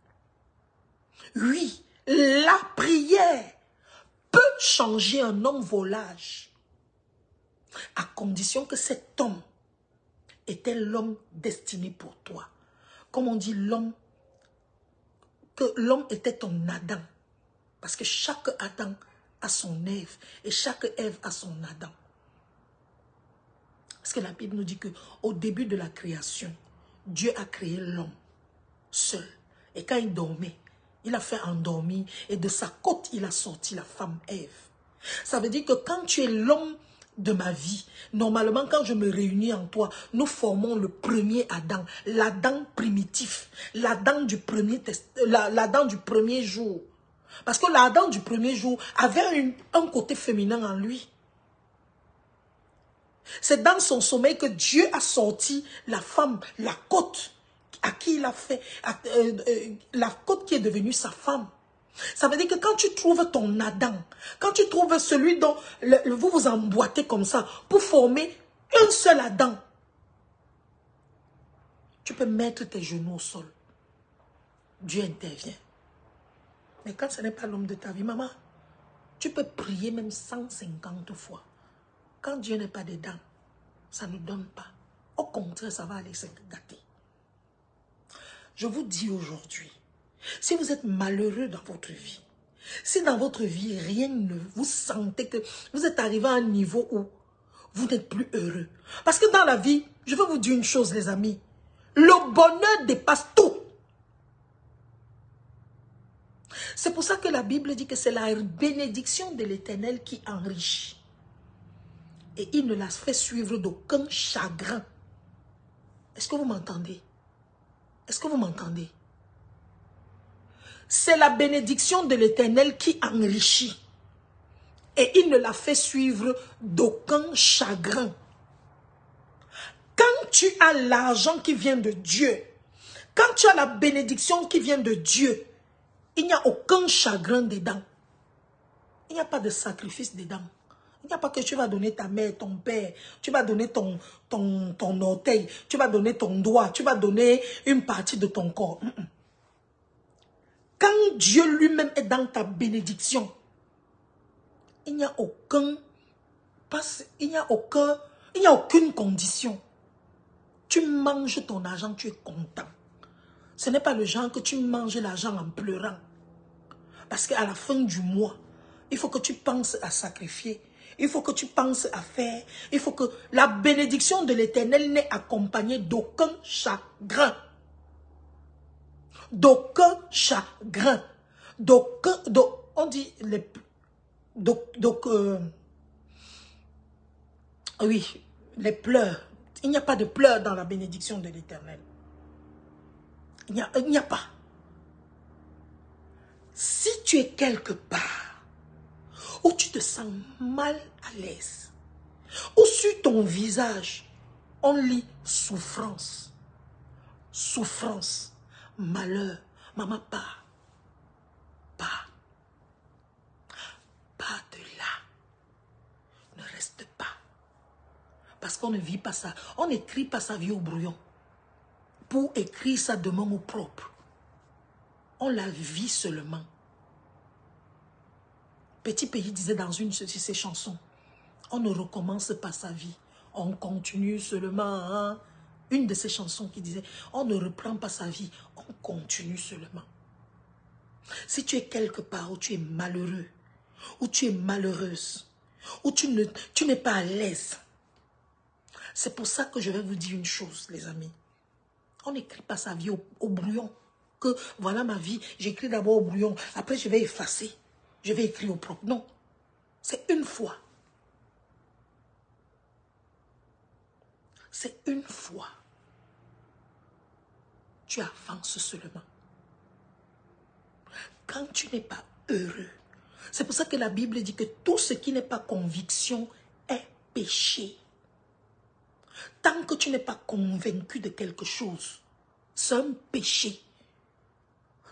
Oui, la prière peut changer un homme volage, à condition que cet homme était l'homme destiné pour toi. Comme on dit, que l'homme était ton Adam. Parce que chaque Adam a son Ève et chaque Ève a son Adam. Parce que la Bible nous dit qu'au début de la création, Dieu a créé l'homme seul. Et quand il dormait, il a fait endormir et de sa côte, il a sorti la femme Ève. Ça veut dire que quand tu es l'homme de ma vie, normalement quand je me réunis en toi, nous formons le premier Adam, l'Adam primitif, l'Adam du premier jour. Parce que l'Adam du premier jour avait un côté féminin en lui. C'est dans son sommeil que Dieu a sorti la femme, la côte, à qui il a fait, la côte qui est devenue sa femme. Ça veut dire que quand tu trouves ton Adam, quand tu trouves celui dont vous vous emboîtez comme ça pour former un seul Adam, tu peux mettre tes genoux au sol. Dieu intervient. Mais quand ce n'est pas l'homme de ta vie, maman, tu peux prier même 150 fois. Quand Dieu n'est pas dedans, ça ne donne pas. Au contraire, ça va aller se gâter. Je vous dis aujourd'hui, si vous êtes malheureux dans votre vie, si dans votre vie, rien ne vous sentez que vous êtes arrivé à un niveau où vous n'êtes plus heureux. Parce que dans la vie, je veux vous dire une chose, les amis, le bonheur dépasse tout. C'est pour ça que la Bible dit que c'est la bénédiction de l'Éternel qui enrichit. Et il ne la fait suivre d'aucun chagrin. Est-ce que vous m'entendez? Est-ce que vous m'entendez? C'est la bénédiction de l'Éternel qui enrichit. Et il ne la fait suivre d'aucun chagrin. Quand tu as l'argent qui vient de Dieu, quand tu as la bénédiction qui vient de Dieu, il n'y a aucun chagrin dedans. Il n'y a pas de sacrifice dedans. Il n'y a pas que tu vas donner ta mère, ton père, tu vas donner ton orteil, tu vas donner ton doigt, tu vas donner une partie de ton corps. Quand Dieu lui-même est dans ta bénédiction, il n'y a aucune condition. Tu manges ton argent, tu es content. Ce n'est pas le genre que tu manges l'argent en pleurant. Parce qu'à la fin du mois, il faut que tu penses à sacrifier. Il faut que tu penses à faire. Il faut que la bénédiction de l'Éternel n'ait accompagné d'aucun chagrin. D'aucun chagrin. On dit oui, les pleurs. Il n'y a pas de pleurs dans la bénédiction de l'Éternel. Il n'y a pas. Si tu es quelque part où tu te sens mal à l'aise, où sur ton visage, on lit souffrance, souffrance, malheur, maman, pars de là, ne reste pas. Parce qu'on ne vit pas ça, on n'écrit pas sa vie au brouillon. Pour écrire ça de main au propre, on la vit seulement. Petit Pays disait dans une de ses chansons, on ne recommence pas sa vie, on continue seulement. Hein? Une de ses chansons qui disait, on ne reprend pas sa vie, on continue seulement. Si tu es quelque part où tu es malheureux, où tu es malheureuse, où tu n'es pas à l'aise, c'est pour ça que je vais vous dire une chose, les amis. On n'écrit pas sa vie au brouillon. Que voilà ma vie, j'écris d'abord au brouillon, après je vais effacer. Je vais écrire au propre. Non. C'est une fois. C'est une fois. Tu avances seulement. Quand tu n'es pas heureux, c'est pour ça que la Bible dit que tout ce qui n'est pas conviction est péché. Tant que tu n'es pas convaincu de quelque chose, c'est un péché.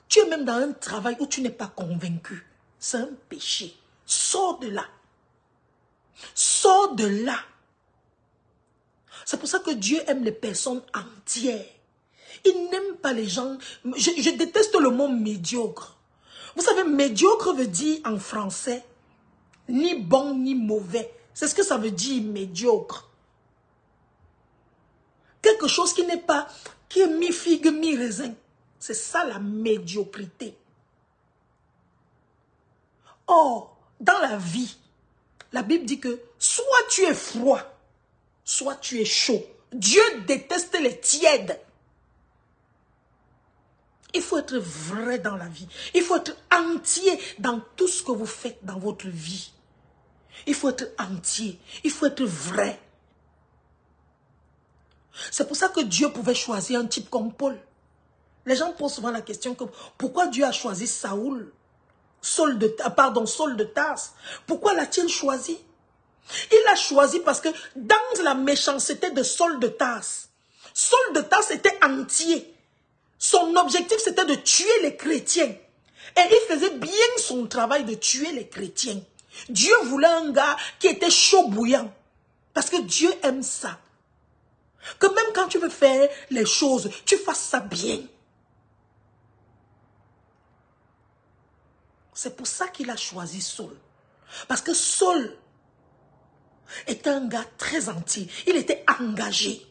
Tu es même dans un travail où tu n'es pas convaincu. C'est un péché. Sors de là. Sors de là. C'est pour ça que Dieu aime les personnes entières. Il n'aime pas les gens. Je déteste le mot médiocre. Vous savez, médiocre veut dire en français ni bon ni mauvais. C'est ce que ça veut dire médiocre. Quelque chose qui n'est pas, qui est mi-figue, mi-raisin. C'est ça la médiocrité. Or, dans la vie, la Bible dit que soit tu es froid, soit tu es chaud. Dieu déteste les tièdes. Il faut être vrai dans la vie. Il faut être entier dans tout ce que vous faites dans votre vie. Il faut être entier. Il faut être vrai. C'est pour ça que Dieu pouvait choisir un type comme Paul. Les gens posent souvent la question que pourquoi Dieu a choisi Saul de Tarse. Pourquoi l'a-t-il choisi? Il l'a choisi parce que dans la méchanceté de Saul de Tarse était entier. Son objectif, c'était de tuer les chrétiens. Et il faisait bien son travail de tuer les chrétiens. Dieu voulait un gars qui était chaud bouillant. Parce que Dieu aime ça. Que même quand tu veux faire les choses, tu fasses ça bien. C'est pour ça qu'il a choisi Saul. Parce que Saul était un gars très entier. Il était engagé.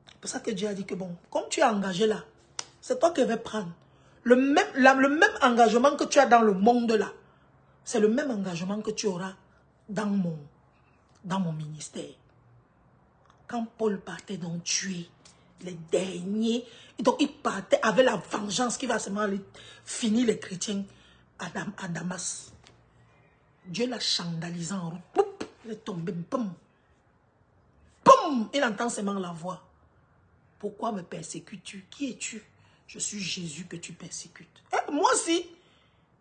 C'est pour ça que Dieu a dit que bon, comme tu es engagé là, c'est toi qui vas prendre. Le même engagement que tu as dans le monde là, c'est le même engagement que tu auras dans mon ministère. Quand Paul partait donc tuer les derniers, donc il partait avec la vengeance qui va seulement finir les chrétiens à Damas. Dieu l'a scandalisé en route. Poup, il est tombé. Boum. Boum. Il entend seulement la voix. Pourquoi me persécutes-tu? Qui es-tu? Je suis Jésus que tu persécutes. Eh, moi aussi,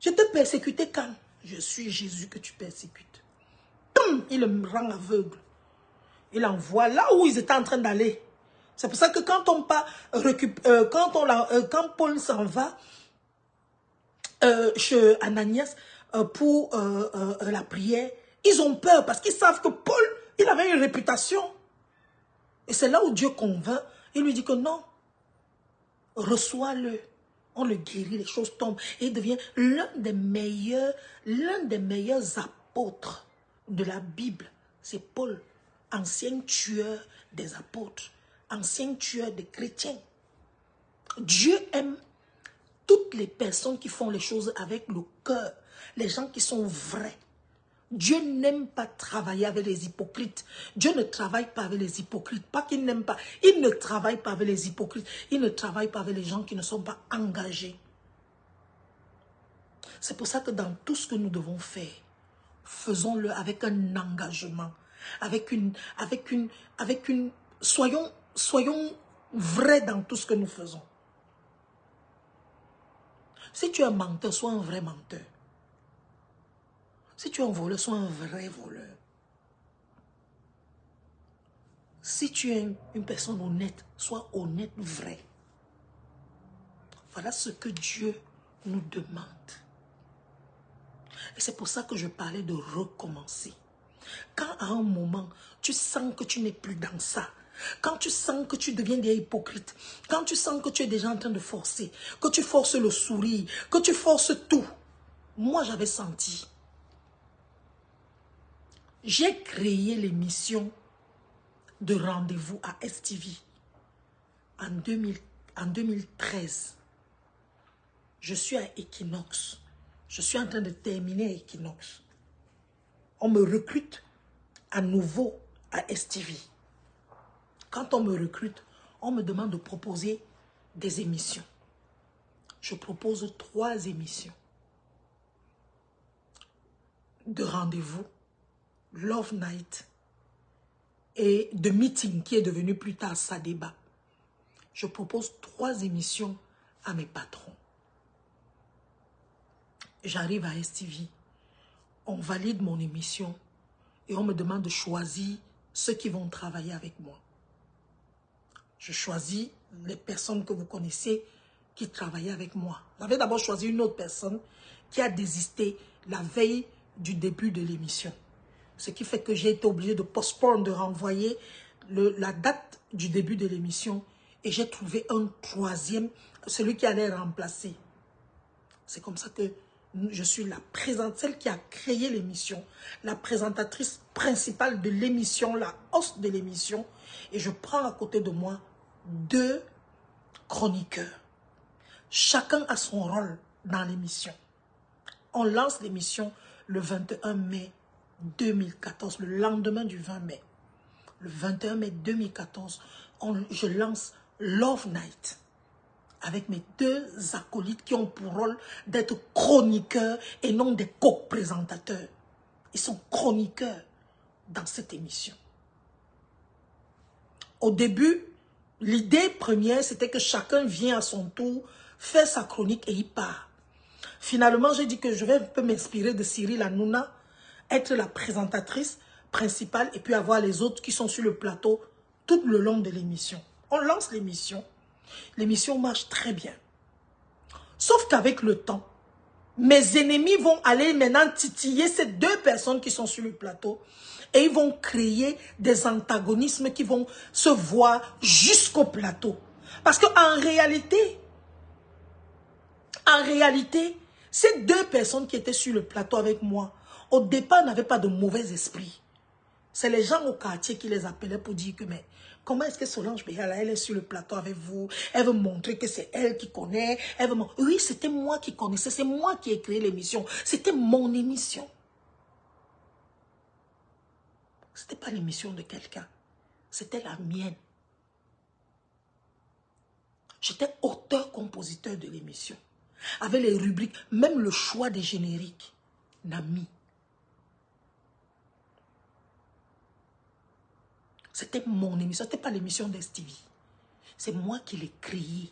je te persécutais quand? Je suis Jésus que tu persécutes. Boum. Il me rend aveugle. Il envoie là où ils étaient en train d'aller. C'est pour ça que quand quand Paul s'en va chez Ananias pour la prière, ils ont peur parce qu'ils savent que Paul, il avait une réputation. Et c'est là où Dieu convainc. Il lui dit que non, reçois-le. On le guérit, les choses tombent. Et il devient l'un des meilleurs apôtres de la Bible. C'est Paul, ancien tueur des apôtres, ancien tueur des chrétiens. Dieu aime toutes les personnes qui font les choses avec le cœur, les gens qui sont vrais. Dieu n'aime pas travailler avec les hypocrites. Dieu ne travaille pas avec les hypocrites. Pas qu'il n'aime pas. Il ne travaille pas avec les hypocrites. Il ne travaille pas avec les gens qui ne sont pas engagés. C'est pour ça que dans tout ce que nous devons faire, faisons-le avec un engagement. Soyons vrais dans tout ce que nous faisons. Si tu es un menteur, sois un vrai menteur. Si tu es un voleur, sois un vrai voleur. Si tu es une personne honnête, sois honnête, vrai. Voilà ce que Dieu nous demande. Et c'est pour ça que je parlais de recommencer. Quand à un moment, tu sens que tu n'es plus dans ça, quand tu sens que tu deviens des hypocrites, quand tu sens que tu es déjà en train de forcer, que tu forces le sourire, que tu forces tout. Moi, j'avais senti. J'ai créé l'émission de rendez-vous à STV en 2013. Je suis à Equinox. Je suis en train de terminer à Equinox. On me recrute à nouveau à STV. Quand on me recrute, on me demande de proposer des émissions. Je propose 3 émissions de rendez-vous, Love Night et de meeting qui est devenu plus tard ça débat. Je propose 3 émissions à mes patrons. J'arrive à STV, on valide mon émission et on me demande de choisir ceux qui vont travailler avec moi. Je choisis les personnes que vous connaissez qui travaillaient avec moi. J'avais d'abord choisi une autre personne qui a désisté la veille du début de l'émission. Ce qui fait que j'ai été obligé de postponer, de renvoyer la date du début de l'émission. Et j'ai trouvé un 3e, celui qui allait remplacer. C'est comme ça que je suis celle qui a créé l'émission, la présentatrice principale de l'émission, la host de l'émission. Et je prends à côté de moi 2 chroniqueurs. Chacun a son rôle dans l'émission. On lance l'émission le 21 mai 2014, le lendemain du 20 mai. le 21 mai 2014, je lance Love Night avec mes 2 acolytes qui ont pour rôle d'être chroniqueurs et non des co-présentateurs. Ils sont chroniqueurs dans cette émission. Au début, l'idée première, c'était que chacun vient à son tour, faire sa chronique et il part. Finalement, j'ai dit que je vais un peu m'inspirer de Cyril Hanouna, être la présentatrice principale et puis avoir les autres qui sont sur le plateau tout le long de l'émission. On lance l'émission. L'émission marche très bien. Sauf qu'avec le temps, mes ennemis vont aller maintenant titiller ces 2 personnes qui sont sur le plateau et ils vont créer des antagonismes qui vont se voir jusqu'au plateau. Parce qu'en réalité, ces 2 personnes qui étaient sur le plateau avec moi, au départ, n'avaient pas de mauvais esprit. C'est les gens au quartier qui les appelaient pour dire que, mais comment est-ce que Solange Béala, elle est sur le plateau avec vous? Elle veut montrer que c'est elle qui connaît. Oui, c'était moi qui connaissais. C'est moi qui ai créé l'émission. C'était mon émission. Ce n'était pas l'émission de quelqu'un. C'était la mienne. J'étais auteur-compositeur de l'émission. Avec les rubriques, même le choix des génériques, Nami. C'était mon émission, ce n'était pas l'émission d'Stevie. C'est moi qui l'ai créée.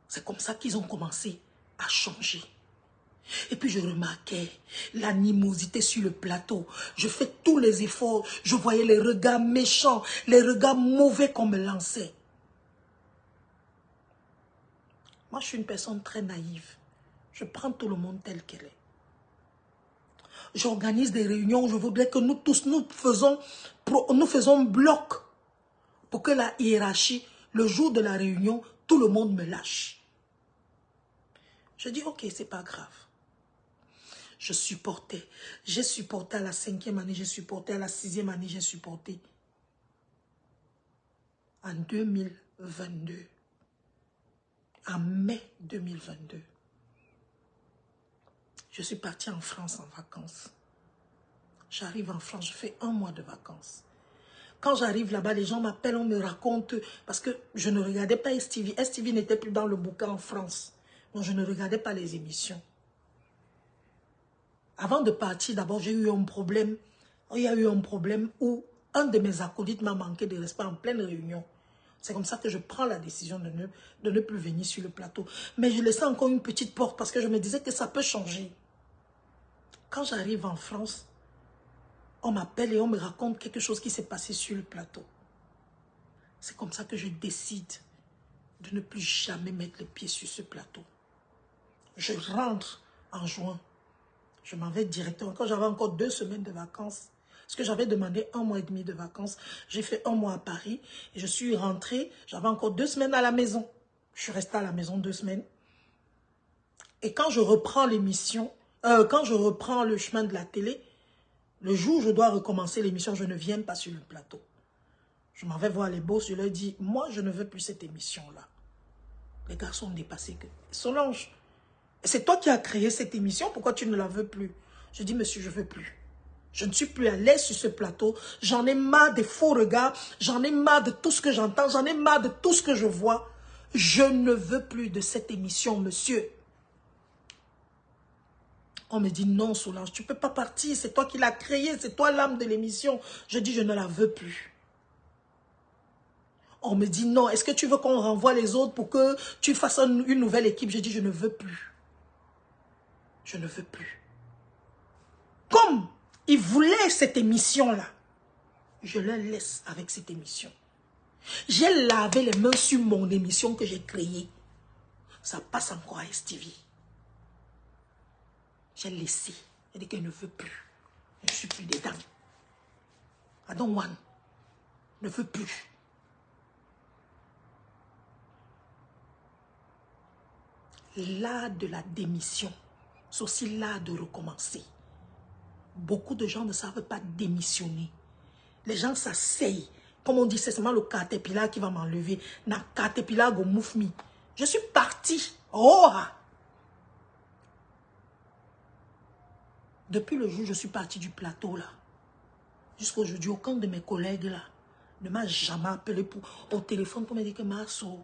C'est comme ça qu'ils ont commencé à changer. Et puis je remarquais l'animosité sur le plateau. Je fais tous les efforts. Je voyais les regards méchants, les regards mauvais qu'on me lançait. Moi, je suis une personne très naïve. Je prends tout le monde tel qu'elle est. J'organise des réunions où je voudrais que nous tous, nous faisons bloc pour que la hiérarchie, le jour de la réunion, tout le monde me lâche. Je dis, ok, c'est pas grave. Je supportais. J'ai supporté à la 5e année, j'ai supporté à la 6e année, j'ai supporté. En 2022, en mai 2022, je suis partie en France en vacances. J'arrive en France, je fais 1 mois de vacances. Quand j'arrive là-bas, les gens m'appellent, on me raconte, parce que je ne regardais pas Stevie. Stevie n'était plus dans le bouquin en France. Donc je ne regardais pas les émissions. Avant de partir, d'abord, j'ai eu un problème. Il y a eu un problème où un de mes acolytes m'a manqué de respect en pleine réunion. C'est comme ça que je prends la décision de ne plus venir sur le plateau. Mais je laissais encore une petite porte parce que je me disais que ça peut changer. Quand j'arrive en France, on m'appelle et on me raconte quelque chose qui s'est passé sur le plateau. C'est comme ça que je décide de ne plus jamais mettre les pieds sur ce plateau. Je rentre en juin. Je m'en vais directement. Quand j'avais encore 2 semaines de vacances, parce que j'avais demandé 1 mois et demi de vacances, j'ai fait 1 mois à Paris et je suis rentrée. J'avais encore 2 semaines à la maison. Je suis restée à la maison 2 semaines. Et quand je reprends l'émission, quand je reprends le chemin de la télé, le jour où je dois recommencer l'émission, je ne viens pas sur le plateau. Je m'en vais voir les boss, je leur dis, moi je ne veux plus cette émission-là. Les gars sont dépassés. Solange, c'est toi qui as créé cette émission, pourquoi tu ne la veux plus? Je dis, monsieur, je ne veux plus. Je ne suis plus à l'aise sur ce plateau. J'en ai marre des faux regards. J'en ai marre de tout ce que j'entends. J'en ai marre de tout ce que je vois. Je ne veux plus de cette émission, monsieur. On me dit, non, Solange, tu ne peux pas partir. C'est toi qui l'as créée. C'est toi l'âme de l'émission. Je dis, je ne la veux plus. On me dit, non, est-ce que tu veux qu'on renvoie les autres pour que tu fasses une nouvelle équipe? Je dis, je ne veux plus. Je ne veux plus. Comme ils voulaient cette émission-là, je leur laisse avec cette émission. J'ai lavé les mains sur mon émission que j'ai créée. Ça passe encore à Stevie. J'ai laissé. Elle dit qu'elle ne veut plus. Je ne suis plus dedans. I don't want. Ne veut plus. L'art de la démission, c'est aussi l'art de recommencer. Beaucoup de gens ne savent pas démissionner. Les gens s'asseyent. Comme on dit, c'est seulement le caterpillar qui va m'enlever. Na caterpillar go move me. Je suis partie. Oh! Depuis le jour où je suis partie du plateau là, Jusqu'à aujourd'hui, aucun de mes collègues là ne m'a jamais appelé au téléphone pour me dire que Masso,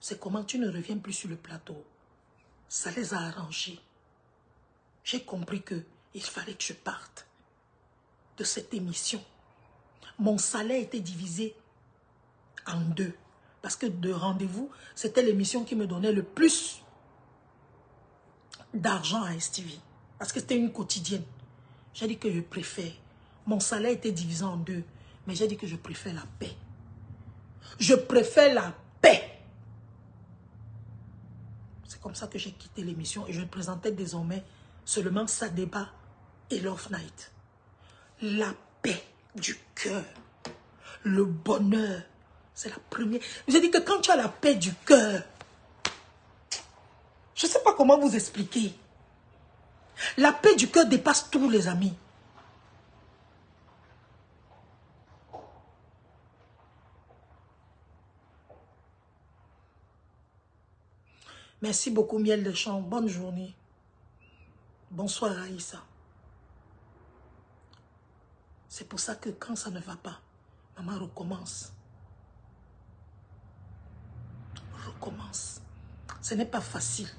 c'est comment tu ne reviens plus sur le plateau. Ça les a arrangés. J'ai compris qu'il fallait que je parte de cette émission. Mon salaire était divisé en deux. Parce que de rendez-vous, c'était l'émission qui me donnait le plus d'argent à STV. Parce que c'était une quotidienne. J'ai dit que je préfère. Mon salaire était divisé en deux. Mais j'ai dit que je préfère la paix. Je préfère la paix. C'est comme ça que j'ai quitté l'émission et je présentais désormais seulement Ça Débat et Love Night. La paix du cœur. Le bonheur. C'est la première. J'ai dit que quand tu as la paix du cœur, je ne sais pas comment vous expliquer. La paix du cœur dépasse tous les amis. Merci beaucoup Miel de Champ. Bonne journée. Bonsoir Aïssa. C'est pour ça que quand ça ne va pas, maman recommence. Recommence. Ce n'est pas facile.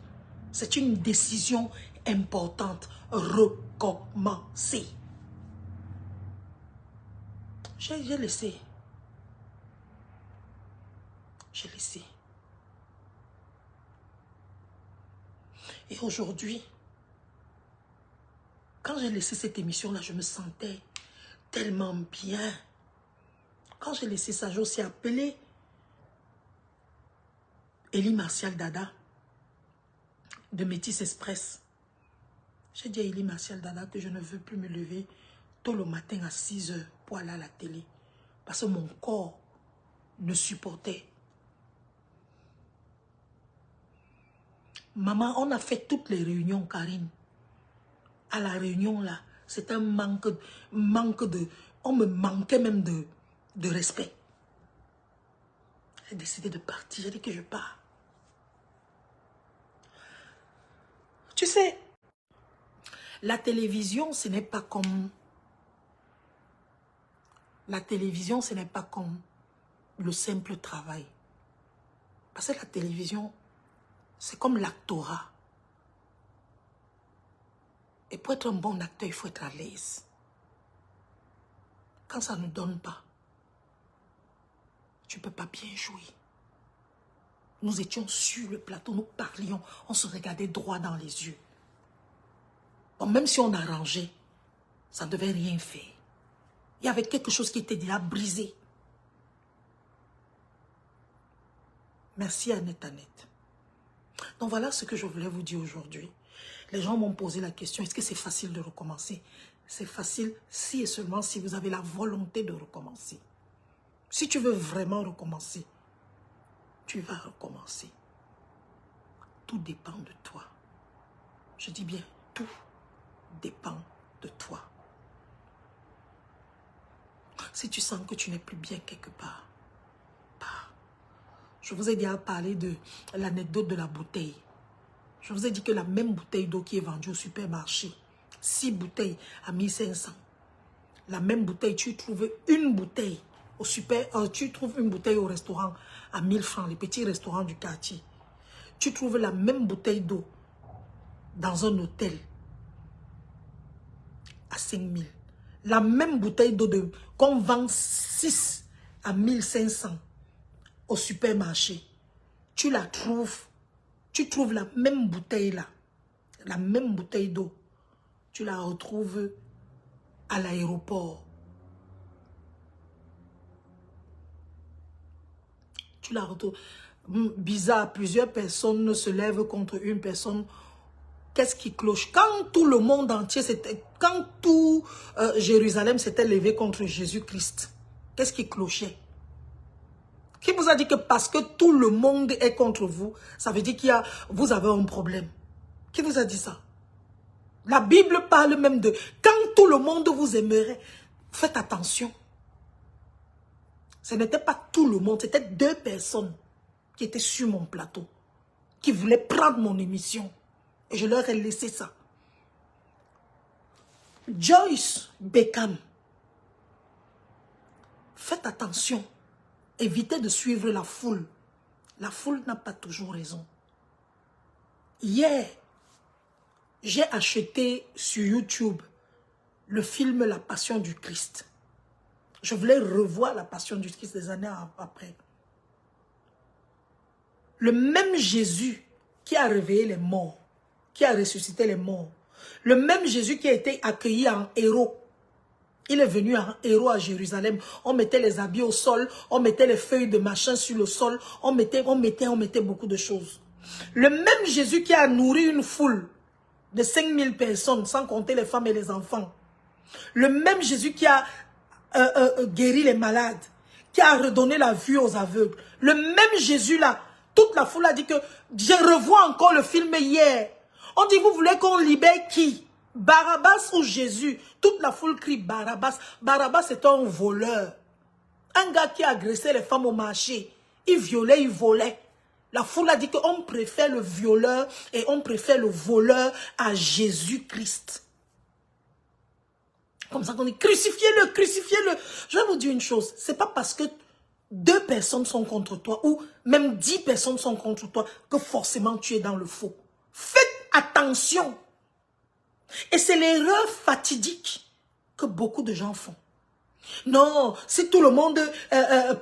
C'est une décision importante. Recommencer. J'ai laissé. J'ai laissé. Et aujourd'hui, quand j'ai laissé cette émission-là, je me sentais tellement bien. Quand j'ai laissé ça, j'ai aussi appelé Elie Martial Dada de Métis Express. J'ai dit à Elie Martial Dada que je ne veux plus me lever tôt le matin à 6 h pour aller à la télé. Parce que mon corps ne supportait. Maman, on a fait toutes les réunions, Karine. À la réunion, là, c'est un manque de... On me manquait même de respect. J'ai décidé de partir. J'ai dit que je pars. Tu sais, la télévision, ce n'est pas comme... La télévision, ce n'est pas comme le simple travail. Parce que la télévision, c'est comme l'actorat. Et pour être un bon acteur, il faut être à l'aise. Quand ça ne donne pas, tu ne peux pas bien jouer. Nous étions sur le plateau, nous parlions, on se regardait droit dans les yeux. Bon, même si on arrangeait, ça ne devait rien faire. Il y avait quelque chose qui était déjà brisé. Merci Annette. Donc voilà ce que je voulais vous dire aujourd'hui. Les gens m'ont posé la question, est-ce que c'est facile de recommencer? C'est facile si et seulement si vous avez la volonté de recommencer. Si tu veux vraiment recommencer, tu vas recommencer. Tout dépend de toi. Je dis bien, tout dépend de toi. Si tu sens que tu n'es plus bien quelque part, pars. Je vous ai déjà parlé de l'anecdote de la bouteille. Je vous ai dit que la même bouteille d'eau qui est vendue au supermarché, 6 bouteilles à 1500. La même bouteille, tu trouves une bouteille au tu trouves une bouteille au restaurant à 1000 francs, les petits restaurants du quartier. Tu trouves la même bouteille d'eau dans un hôtel à 5000. La même bouteille d'eau qu'on vend 6 à 1500 au supermarché. Tu la trouves. Tu trouves la même bouteille là, la même bouteille d'eau, tu la retrouves à l'aéroport. Tu la retrouves. Bizarre, plusieurs personnes se lèvent contre une personne. Qu'est-ce qui cloche? Quand tout le monde entier, quand tout Jérusalem s'était levé contre Jésus-Christ, qu'est-ce qui clochait? Qui vous a dit que parce que tout le monde est contre vous, ça veut dire vous avez un problème? Qui vous a dit ça? La Bible parle même de quand tout le monde vous aimerait. Faites attention. Ce n'était pas tout le monde, c'était 2 personnes qui étaient sur mon plateau, qui voulaient prendre mon émission. Et je leur ai laissé ça. Joyce Beckham Faites attention. Évitez de suivre la foule. La foule n'a pas toujours raison. Hier, j'ai acheté sur YouTube le film La Passion du Christ. Je voulais revoir La Passion du Christ des années après. Le même Jésus qui a réveillé les morts, qui a ressuscité les morts, le même Jésus qui a été accueilli en héros. Il est venu en héros à Jérusalem. On mettait les habits au sol, on mettait les feuilles de machin sur le sol, on mettait beaucoup de choses. Le même Jésus qui a nourri une foule de 5000 personnes, sans compter les femmes et les enfants. Le même Jésus qui a guéri les malades, qui a redonné la vue aux aveugles. Le même Jésus-là, toute la foule a dit que je revois encore le film hier. On dit, vous voulez qu'on libère qui? Barabbas ou Jésus? Toute la foule crie Barabbas. Barabbas c'est un voleur. Un gars qui agressait les femmes au marché. Il violait, il volait. La foule a dit qu'on préfère le violeur et on préfère le voleur à Jésus-Christ. Comme ça qu'on dit, crucifiez-le, crucifiez-le. Je vais vous dire une chose, c'est pas parce que 2 personnes sont contre toi ou même 10 personnes sont contre toi que forcément tu es dans le faux. Faites attention. Et c'est l'erreur fatidique que beaucoup de gens font. Non, si tout le monde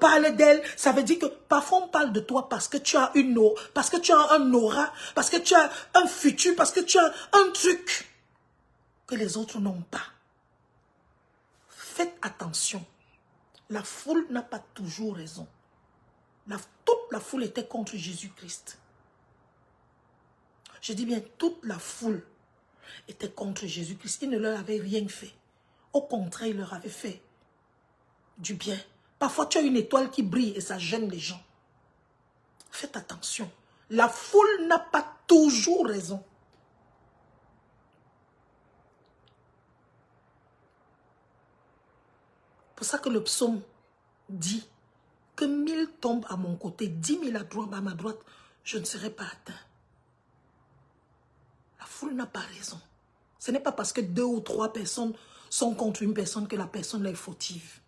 parle d'elle, ça veut dire que parfois on parle de toi parce que tu as une aura, parce que tu as un aura, parce que tu as un futur, parce que tu as un truc que les autres n'ont pas. Faites attention. La foule n'a pas toujours raison. Toute la foule était contre Jésus-Christ. Je dis bien, toute la foule était contre Jésus-Christ. Il ne leur avait rien fait. Au contraire, il leur avait fait du bien. Parfois, tu as une étoile qui brille et ça gêne les gens. Faites attention. La foule n'a pas toujours raison. C'est pour ça que le psaume dit que 1000 tombent à mon côté, 10 000 à ma droite, je ne serai pas atteint. La foule n'a pas raison. Ce n'est pas parce que 2 ou 3 personnes sont contre une personne que la personne est fautive.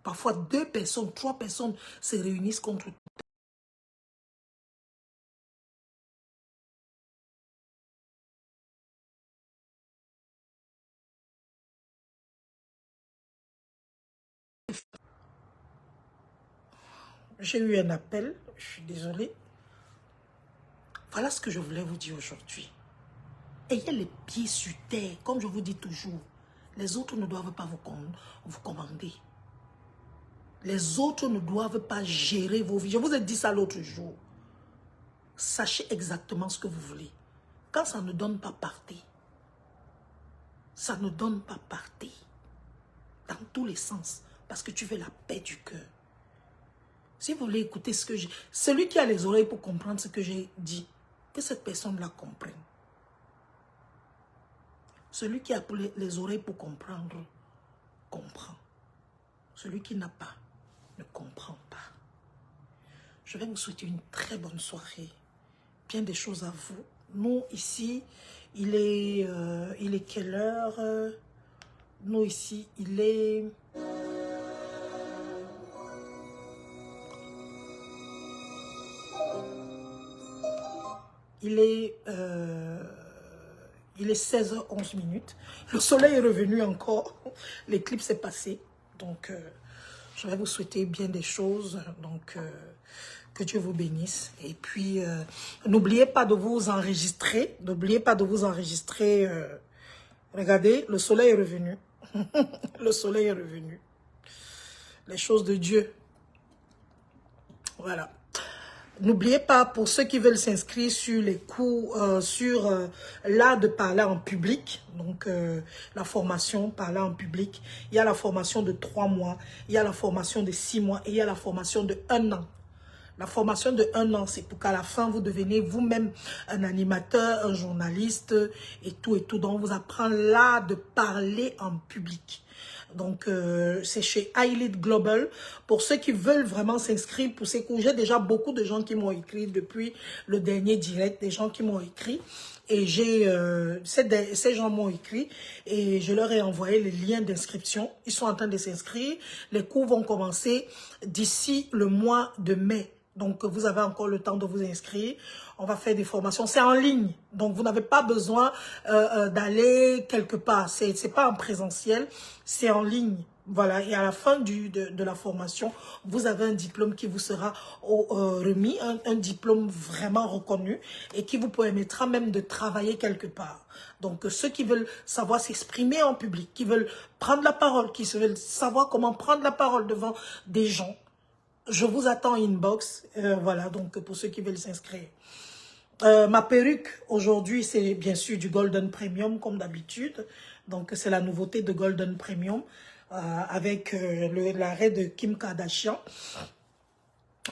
Parfois 2 personnes, 3 personnes se réunissent contre toi. J'ai eu un appel, je suis désolée. Voilà ce que je voulais vous dire aujourd'hui. Ayez les pieds sur terre, comme je vous dis toujours. Les autres ne doivent pas vous commander. Les autres ne doivent pas gérer vos vies. Je vous ai dit ça l'autre jour. Sachez exactement ce que vous voulez. Quand ça ne donne pas, partez. Ça ne donne pas, partez. Dans tous les sens. Parce que tu veux la paix du cœur. Si vous voulez écouter ce que j'ai... Celui qui a les oreilles pour comprendre ce que j'ai dit, que cette personne-là comprenne. Celui qui a les oreilles pour comprendre, comprend. Celui qui n'a pas, ne comprend pas. Je vais vous souhaiter une très bonne soirée. Bien des choses à vous. Nous, ici, il est quelle heure? Nous, ici, il est... Il est 16h11. Le soleil est revenu encore. L'éclipse est passée. Donc, je vais vous souhaiter bien des choses. Donc, que Dieu vous bénisse. Et puis, n'oubliez pas de vous enregistrer. N'oubliez pas de vous enregistrer. Regardez, le soleil est revenu. Le soleil est revenu. Les choses de Dieu. Voilà. N'oubliez pas, pour ceux qui veulent s'inscrire sur les cours, sur l'art de parler en public, donc la formation parler en public, il y a la formation de 3 mois, il y a la formation de 6 mois et il y a la formation de 1 an. La formation de 1 an, c'est pour qu'à la fin, vous devenez vous-même un animateur, un journaliste et tout et tout. Donc, on vous apprend l'art de parler en public. Donc, c'est chez Eyelid Global. Pour ceux qui veulent vraiment s'inscrire pour ces cours, j'ai déjà beaucoup de gens qui m'ont écrit depuis le dernier direct, des gens qui m'ont écrit. Et ces gens m'ont écrit et je leur ai envoyé les liens d'inscription. Ils sont en train de s'inscrire. Les cours vont commencer d'ici le mois de mai. Donc, vous avez encore le temps de vous inscrire. On va faire des formations. C'est en ligne. Donc, vous n'avez pas besoin d'aller quelque part. C'est pas en présentiel. C'est en ligne. Voilà. Et à la fin de la formation, vous avez un diplôme qui vous sera remis. Un diplôme vraiment reconnu et qui vous permettra même de travailler quelque part. Donc, ceux qui veulent savoir s'exprimer en public, qui veulent prendre la parole, qui veulent savoir comment prendre la parole devant des gens, je vous attends inbox, voilà, donc pour ceux qui veulent s'inscrire. Ma perruque, aujourd'hui, c'est bien sûr du Golden Premium, comme d'habitude. Donc, c'est la nouveauté de Golden Premium, avec l'arrêt de Kim Kardashian.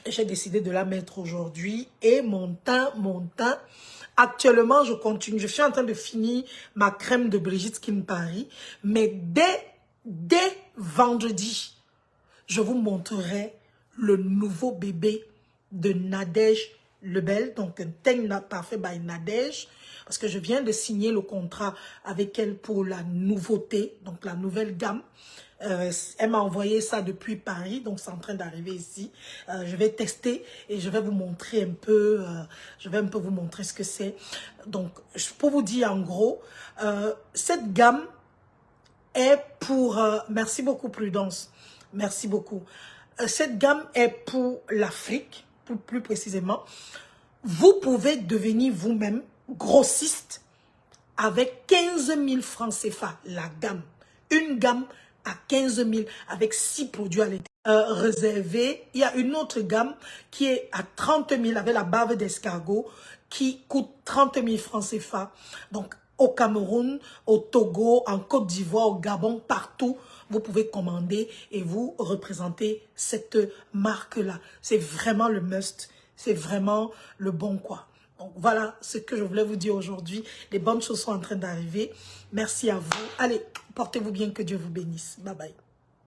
J'ai décidé de la mettre aujourd'hui. Et mon teint, actuellement, je continue. Je suis en train de finir ma crème de Brigitte Skin Paris. Mais dès vendredi, je vous montrerai le nouveau bébé de Nadège Lebel, donc un teint parfait by Nadège, parce que je viens de signer le contrat avec elle pour la nouveauté, donc la nouvelle gamme. Elle m'a envoyé ça depuis Paris, donc c'est en train d'arriver ici. Je vais tester et je vais vous montrer un peu, je vais un peu vous montrer ce que c'est. Donc, pour vous dire en gros, cette gamme est pour... merci beaucoup Prudence, merci beaucoup. Cette gamme est pour l'Afrique, plus précisément. Vous pouvez devenir vous-même grossiste avec 15 000 francs CFA, la gamme. Une gamme à 15 000 avec 6 produits à l'intérieur réservés. Il y a une autre gamme qui est à 30 000 avec la bave d'escargot qui coûte 30 000 francs CFA. Donc, au Cameroun, au Togo, en Côte d'Ivoire, au Gabon, partout, vous pouvez commander et vous représenter cette marque-là. C'est vraiment le must. C'est vraiment le bon quoi. Donc voilà ce que je voulais vous dire aujourd'hui. Les bonnes choses sont en train d'arriver. Merci à vous. Allez, portez-vous bien, que Dieu vous bénisse. Bye bye.